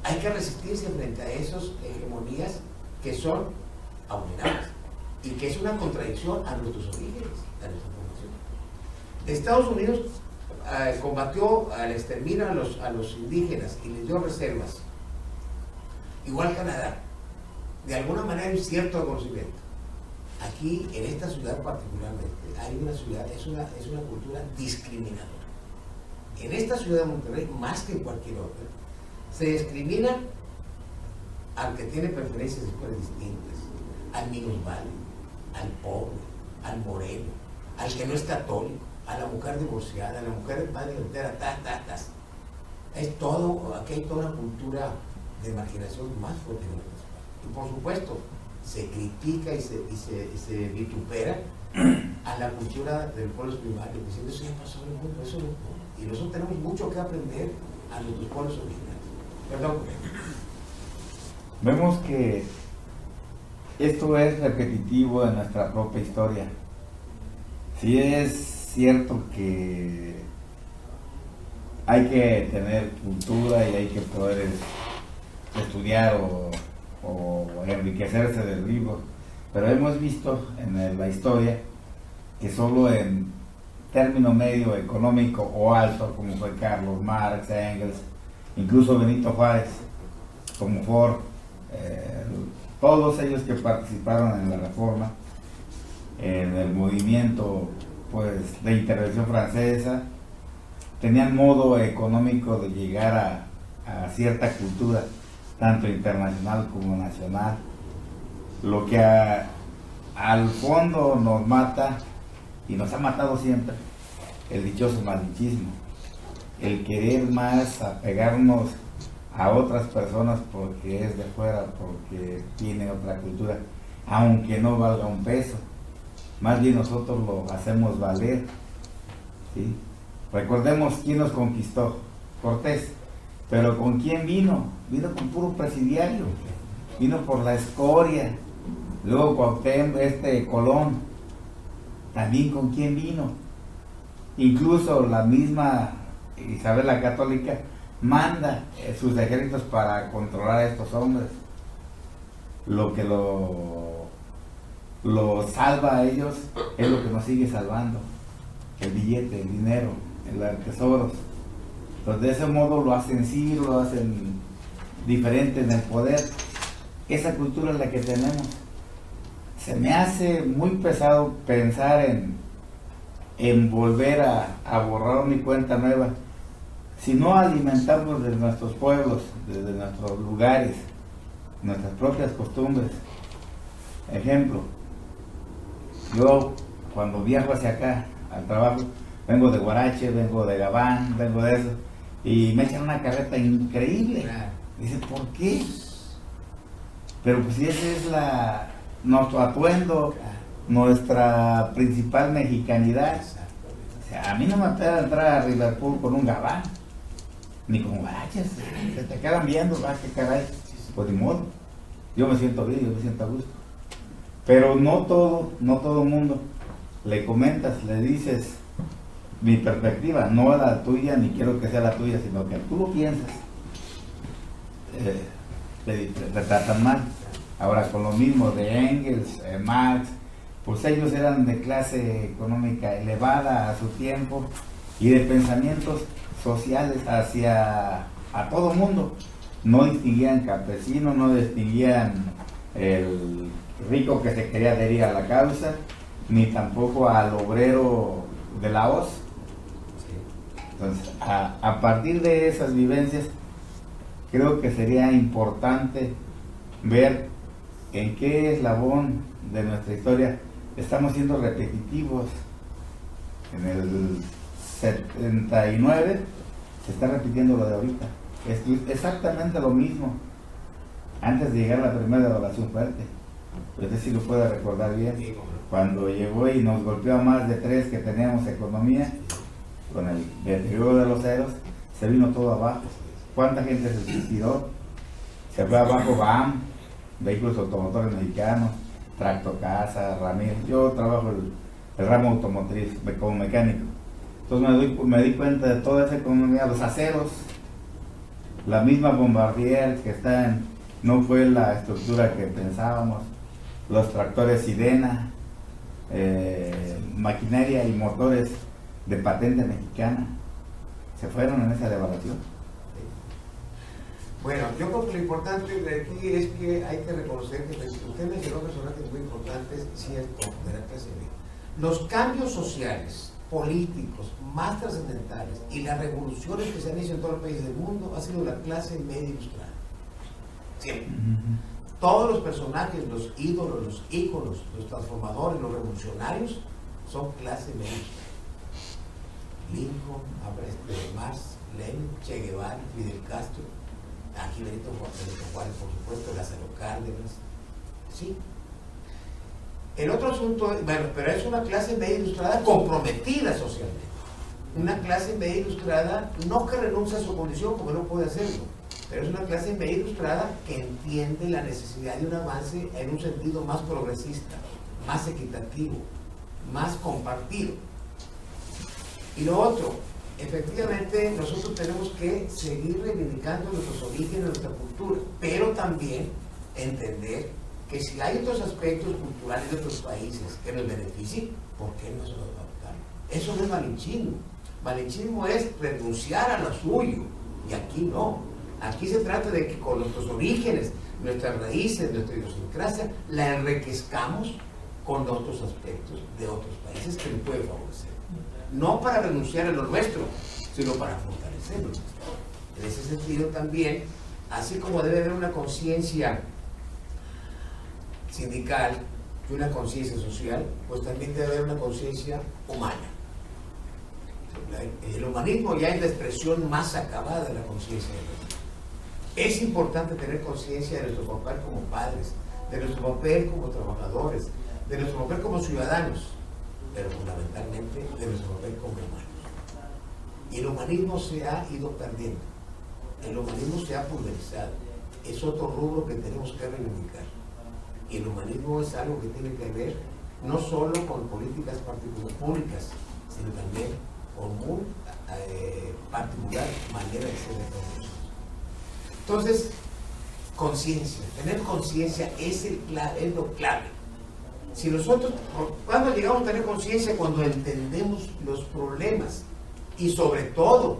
Hay que resistirse frente a esas hegemonías que son abominables y que es una contradicción a nuestros orígenes, a nuestra formación. Estados Unidos combatió al exterminio a los indígenas y les dio reservas. Igual Canadá. De alguna manera hay cierto conocimiento. Aquí, en esta ciudad particularmente, hay una ciudad, es una cultura discriminadora. En esta ciudad de Monterrey, más que en cualquier otra, se discrimina al que tiene preferencias sexuales distintas, al minusválido, al pobre, al moreno, al que no es católico, a la mujer divorciada, a la mujer de padre soltera, Es todo, aquí hay toda una cultura de marginación más fuerte en nuestro país. Y por supuesto, se critica y se vitupera a la cultura de los pueblos primarios, diciendo eso ya pasó en el mundo, eso no. Y nosotros tenemos mucho que aprender a nuestros pueblos originales. Perdón. Vemos que esto es repetitivo en nuestra propia historia. Sí es cierto que hay que tener cultura y hay que poder estudiar o enriquecerse del libro, pero hemos visto en la historia que solo en término medio económico o alto, como fue Carlos Marx, Engels, incluso Benito Juárez, como Ford, todos ellos que participaron en la Reforma, en el movimiento pues de intervención francesa, tenían modo económico de llegar a cierta cultura, tanto internacional como nacional. Lo que al fondo nos mata, y nos ha matado siempre, el dichoso malinchismo, el querer más apegarnos a otras personas porque es de fuera, porque tiene otra cultura, aunque no valga un peso. Más bien nosotros lo hacemos valer, ¿sí? Recordemos quién nos conquistó, Cortés, pero ¿con quién vino? Vino con puro presidiario, vino por la escoria. Luego Cuauhtémoc, Colón, también ¿con quién vino? Incluso la misma Isabel la Católica manda sus ejércitos para controlar a estos hombres. Lo que lo salva a ellos es lo que nos sigue salvando: el billete, el dinero, el tesoros. Entonces de ese modo lo hacen sí, lo hacen diferente en el poder. Esa cultura es la que tenemos. Se me hace muy pesado pensar en volver a borrar mi cuenta nueva si no alimentamos desde nuestros pueblos, desde nuestros lugares, nuestras propias costumbres. Ejemplo, yo cuando viajo hacia acá al trabajo, vengo de Guarache, vengo de Gabán, vengo de eso, y me echan una carreta increíble. Dicen, ¿por qué? Pero pues si ese es nuestro atuendo, nuestra principal mexicanidad. O sea, a mí no me pega entrar a Liverpool con un Gabán, ni con Guaraches, se te quedan viendo, qué caray, pues ni modo. Yo me siento bien, yo me siento a gusto. Pero no todo mundo. Le comentas, le dices mi perspectiva, no la tuya, ni quiero que sea la tuya, sino que tú lo piensas. Te tratan mal. Ahora con lo mismo de Engels, Marx, pues ellos eran de clase económica elevada a su tiempo y de pensamientos sociales hacia a todo mundo. No distinguían campesino, no distinguían el rico que se quería adherir a la causa, ni tampoco al obrero de la hoz. Entonces, a partir de esas vivencias, creo que sería importante ver en qué eslabón de nuestra historia estamos siendo repetitivos en el 79 se está repitiendo lo de ahorita. Es exactamente lo mismo. Antes de llegar a la primera devaluación fuerte, pues sí lo puede recordar bien, cuando llegó y nos golpeó a más de 3 que teníamos economía, con el deterioro de los ceros, se vino todo abajo. ¿Cuánta gente se suicidó? Se fue abajo BAM, Vehículos Automotores Mexicanos, Tractocasa, Ramírez. Yo trabajo el ramo automotriz como mecánico. Entonces me di cuenta de toda esa economía, los aceros, la misma Bombardier que no fue la estructura que pensábamos, los tractores Sidena, maquinaria y motores de patente mexicana, se fueron en esa devaluación. Bueno, yo creo que lo importante de aquí es que hay que reconocer que usted mencionó personajes muy importantes, cierto, de la clase media. Los cambios sociales, políticos, más trascendentales y las revoluciones que se han hecho en todos los países del mundo ha sido la clase media ilustrada. Siempre. Todos los personajes, los ídolos, los íconos, los transformadores, los revolucionarios son clase media ilustrada. Lincoln, Marx, Lenin, Che Guevara, Fidel Castro, aquí Benito Juárez, por supuesto, Lázaro Cárdenas, sí. El otro asunto, bueno, pero es una clase media ilustrada comprometida socialmente. Una clase media ilustrada, no que renuncia a su condición, porque no puede hacerlo, pero es una clase media ilustrada que entiende la necesidad de un avance en un sentido más progresista, más equitativo, más compartido. Y lo otro, efectivamente nosotros tenemos que seguir reivindicando nuestros orígenes, nuestra cultura, pero también entender que si hay otros aspectos culturales de otros países que nos beneficien, ¿por qué no se los adoptar? Eso no es malinchismo. Malinchismo es renunciar a lo suyo, y aquí no. Aquí se trata de que con nuestros orígenes, nuestras raíces, nuestra idiosincrasia, la enriquezcamos con otros aspectos de otros países que nos pueden favorecer. No para renunciar a lo nuestro, sino para fortalecerlo. En ese sentido también, así como debe haber una conciencia sindical y una conciencia social, pues también debe haber una conciencia humana. El humanismo ya es la expresión más acabada de la conciencia del hombre. Es importante tener conciencia de nuestro papel como padres, de nuestro papel como trabajadores, de nuestro papel como ciudadanos, pero fundamentalmente de nuestro papel como humanos. Y el humanismo se ha ido perdiendo, el humanismo se ha pulverizado, es otro rubro que tenemos que reivindicar. Y el humanismo es algo que tiene que ver no solo con políticas públicas, sino también con muy particular manera de ser de todos nosotros. Entonces, conciencia, tener conciencia es lo clave. Si nosotros, ¿cuándo llegamos a tener conciencia? Cuando entendemos los problemas y sobre todo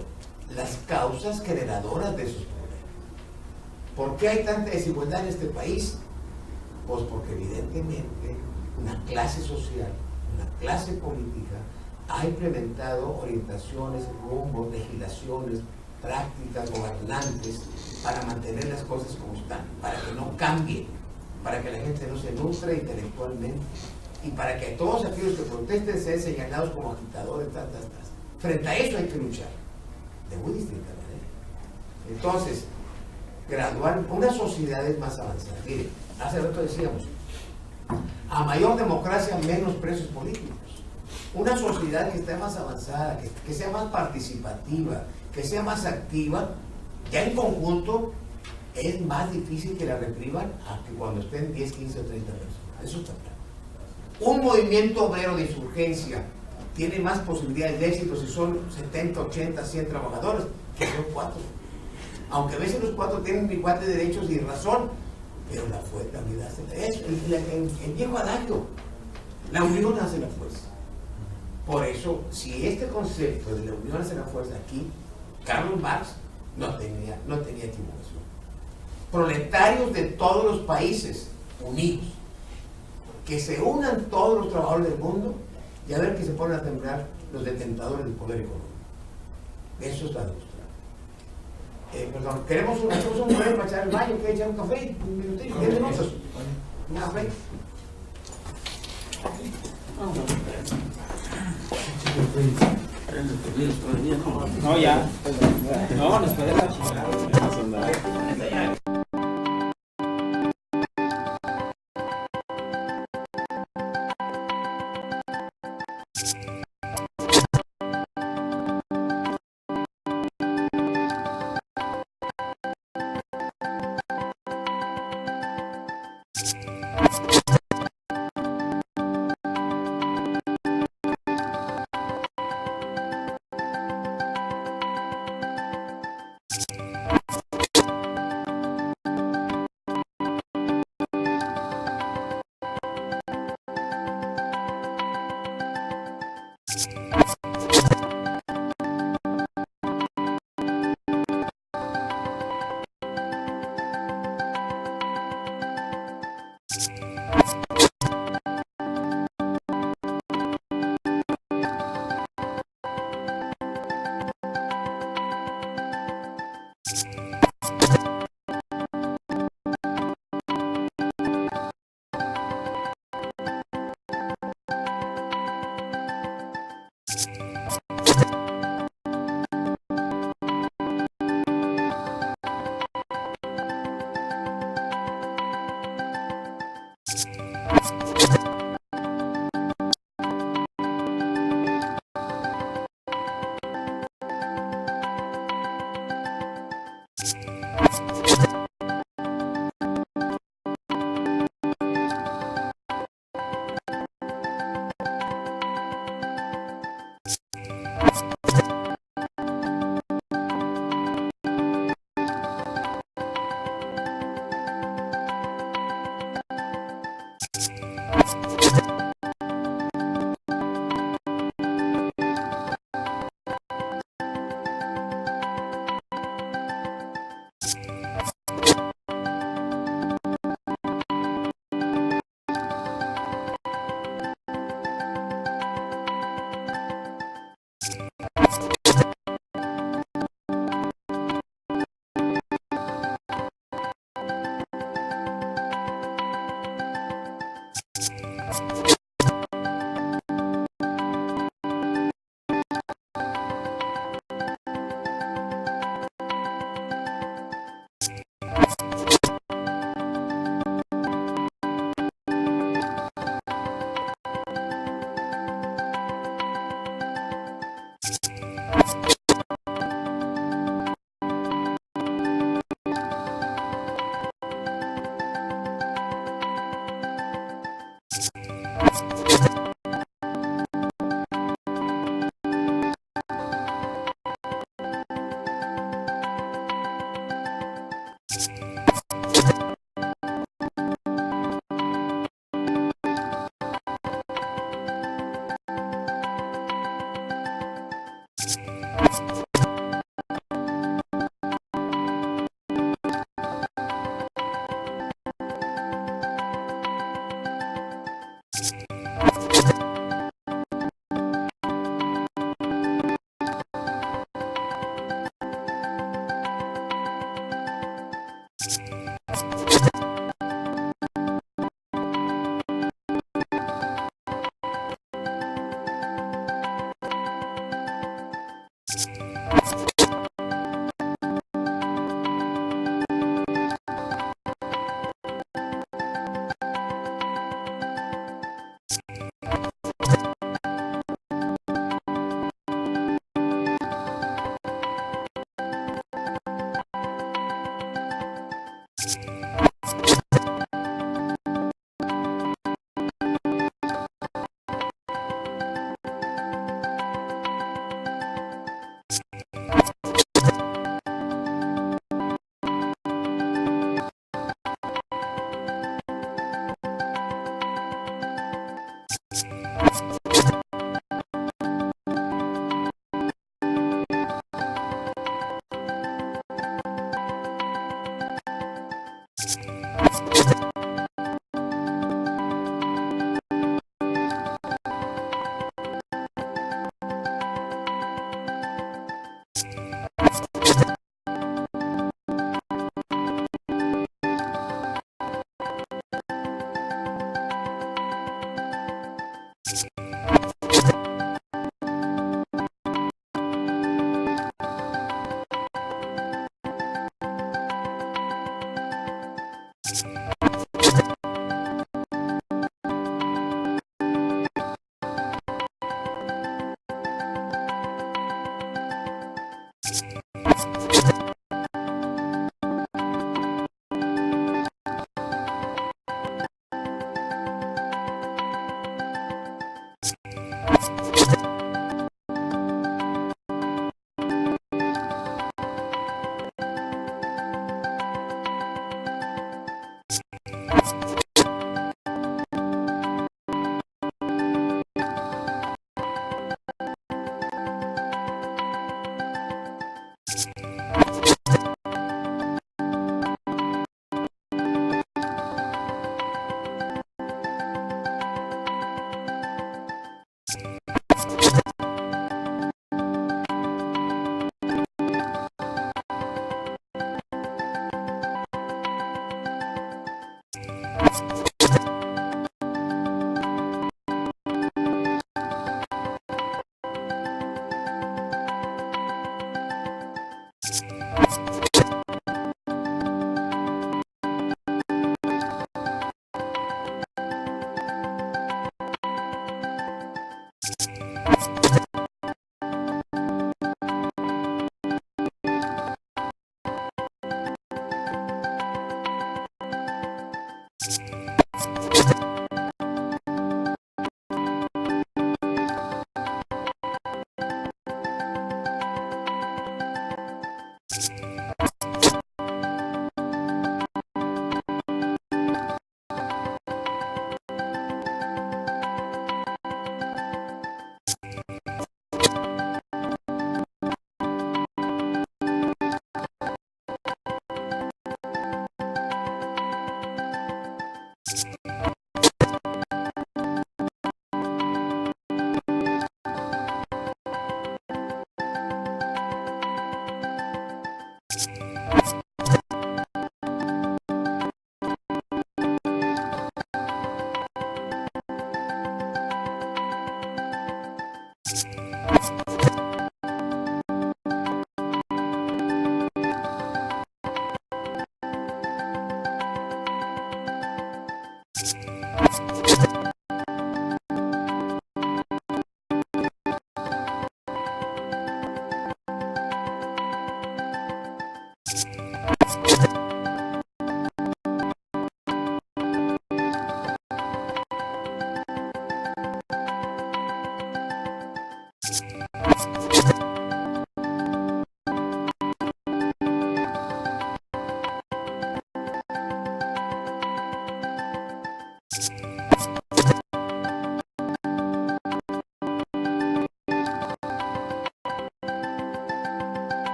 las causas generadoras de esos problemas. ¿Por qué hay tanta desigualdad en este país? Pues porque evidentemente una clase social, una clase política ha implementado orientaciones, rumbos, legislaciones, prácticas, gobernantes para mantener las cosas como están, para que no cambien, para que la gente no se nutra intelectualmente y para que todos aquellos que protesten sean señalados como agitadores, Frente a eso hay que luchar de muy distinta manera. Entonces, graduar una sociedad es más avanzada. Miren, hace rato decíamos, a mayor democracia, menos presos políticos. Una sociedad que esté más avanzada, que sea más participativa, que sea más activa, ya en conjunto es más difícil que la repriman a que cuando estén 10, 15 o 30 personas. Eso está claro. Un movimiento obrero de insurgencia tiene más posibilidades de éxito si son 70, 80, 100 trabajadores que son 4. Aunque a veces los 4 tienen igual de derechos y razón, pero la unidad hace el viejo adagio, la unión hace la fuerza. Por eso, si este concepto de la unión hace la fuerza aquí, Carlos Marx no tenía equivocación. Proletarios de todos los países unidos, que se unan todos los trabajadores del mundo y a ver que se ponen a temblar los detentadores del poder económico. Eso está demostrado. Queremos un break para echar el baño, que echar un café, un minutillo, 10 minutos. Un café. No, ya. No, nos puede la chingada.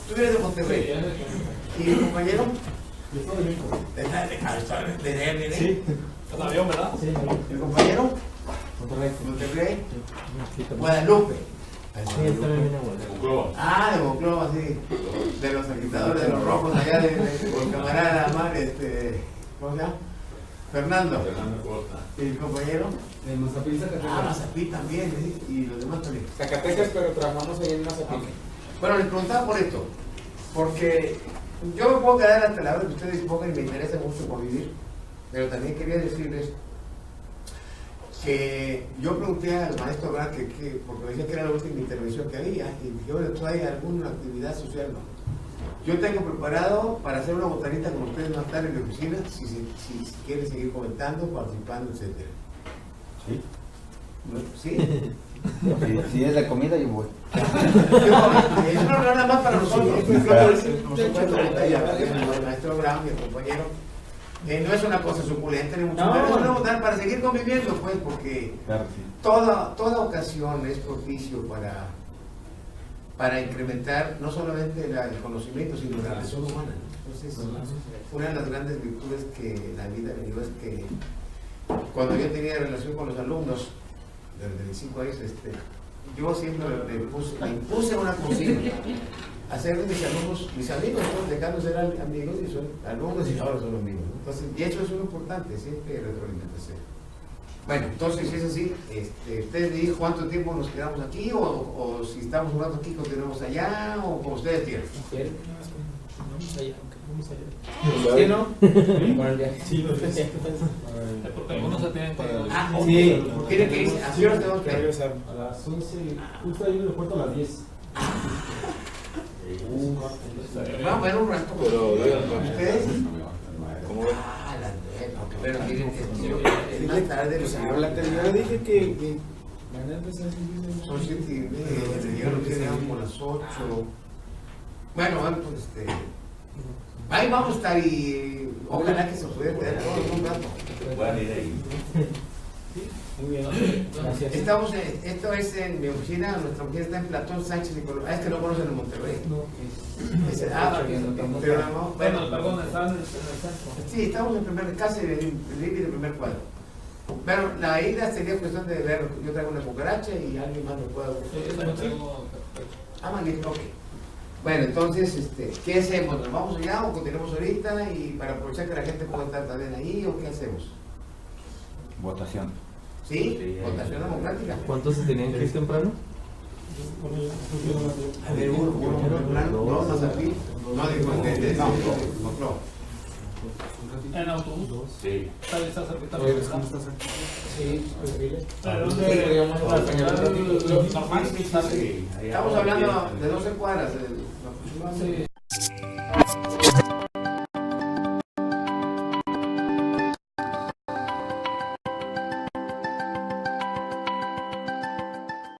Tú eres de Monterrey. ¿Y el compañero? Yo soy de México. De Sí. ¿Es avión, verdad? Sí. ¿El compañero? Monterrey. Monterrey. Sí, también. Guadalupe. Sí, él también viene a Guadalupe. Ah, de Monclova, sí. De los agitadores de los rojos allá de por camarada Mar, ¿cómo se llama? Fernando. ¿Y el compañero? De Mazapil, Ah, Zacatecas. Mazapí también, ¿sí? Y los demás también. Zacatecas, pero trabajamos ahí en Mazapil. Bueno, les preguntaba por esto, porque yo me puedo quedar hasta la hora que ustedes dispongan y me interesa mucho convivir, pero también quería decirles que yo pregunté al maestro Abraham porque me decía que era la última intervención que había, y yo le traía alguna actividad social, ¿no? Yo tengo preparado para hacer una botanita con ustedes más tarde en la oficina, si quieren seguir comentando, participando, etcétera. Sí. ¿Sí? Si es de comida, yo voy. Es una nada más para nosotros. El maestro Abraham y el compañero. No es una cosa suculenta ni mucho menos, es una botana para seguir conviviendo, pues, porque Claro, sí. toda ocasión es propicio para incrementar no solamente el conocimiento, sino la relación humana. Entonces, una de las grandes virtudes que la vida me dio es que cuando yo tenía relación con los alumnos, desde mis 5 años, yo siempre me impuse una consigna, hacer de mis alumnos, mis amigos, todos dejando de ser amigos y son alumnos y ahora son amigos, ¿no? Entonces, y eso es muy importante, siempre retroalimentación. Bueno, entonces si es así, ustedes me digan cuánto tiempo nos quedamos aquí o si estamos un rato aquí continuamos allá o como ustedes quieran. Vamos allá, vamos allá. ¿Sí, no? Con el viaje. Sí, lo sé. Porque algunos se tienen que ir. Ah, Sí. tiene que ir, así ahora tenemos que ir. Regresar a las 11, justo ahí en el aeropuerto a las 10. Vamos a ver un rato. Pero, ¿Ustedes? ¿cómo ven? Ah, las 10, pero miren, es más tarde. Yo dije que van a empezar Son 7:30, llegaron como a las 8. Bueno, pues ahí vamos a estar y ojalá que se pudiera quedar todos un rato. Puedan ir ahí. Muy bien, gracias. Estamos, esto es en mi oficina, nuestra oficina está en Platón Sánchez Nicolás. Es que no conocen en Monterrey. Pero no, bueno, perdón, estaban en el centro. sí, estamos en primer, casi en el living del primer cuadro. Pero la ida sería cuestión de ver, yo traigo una cucaracha y alguien más me pueda magnífico, ok. Bueno, entonces, ¿qué hacemos? ¿Nos vamos allá o continuamos ahorita y para aprovechar que la gente pueda estar también ahí o qué hacemos? Votación. ¿Sí? Votación democrática. ¿Cuántos se tenían que ir temprano? A ver, uno temprano, no, más aquí. No, digo, no. En autobús. Sí. Está cerquita. Sí, pues dile. Normal. Estamos hablando de 12 cuadras. Sí.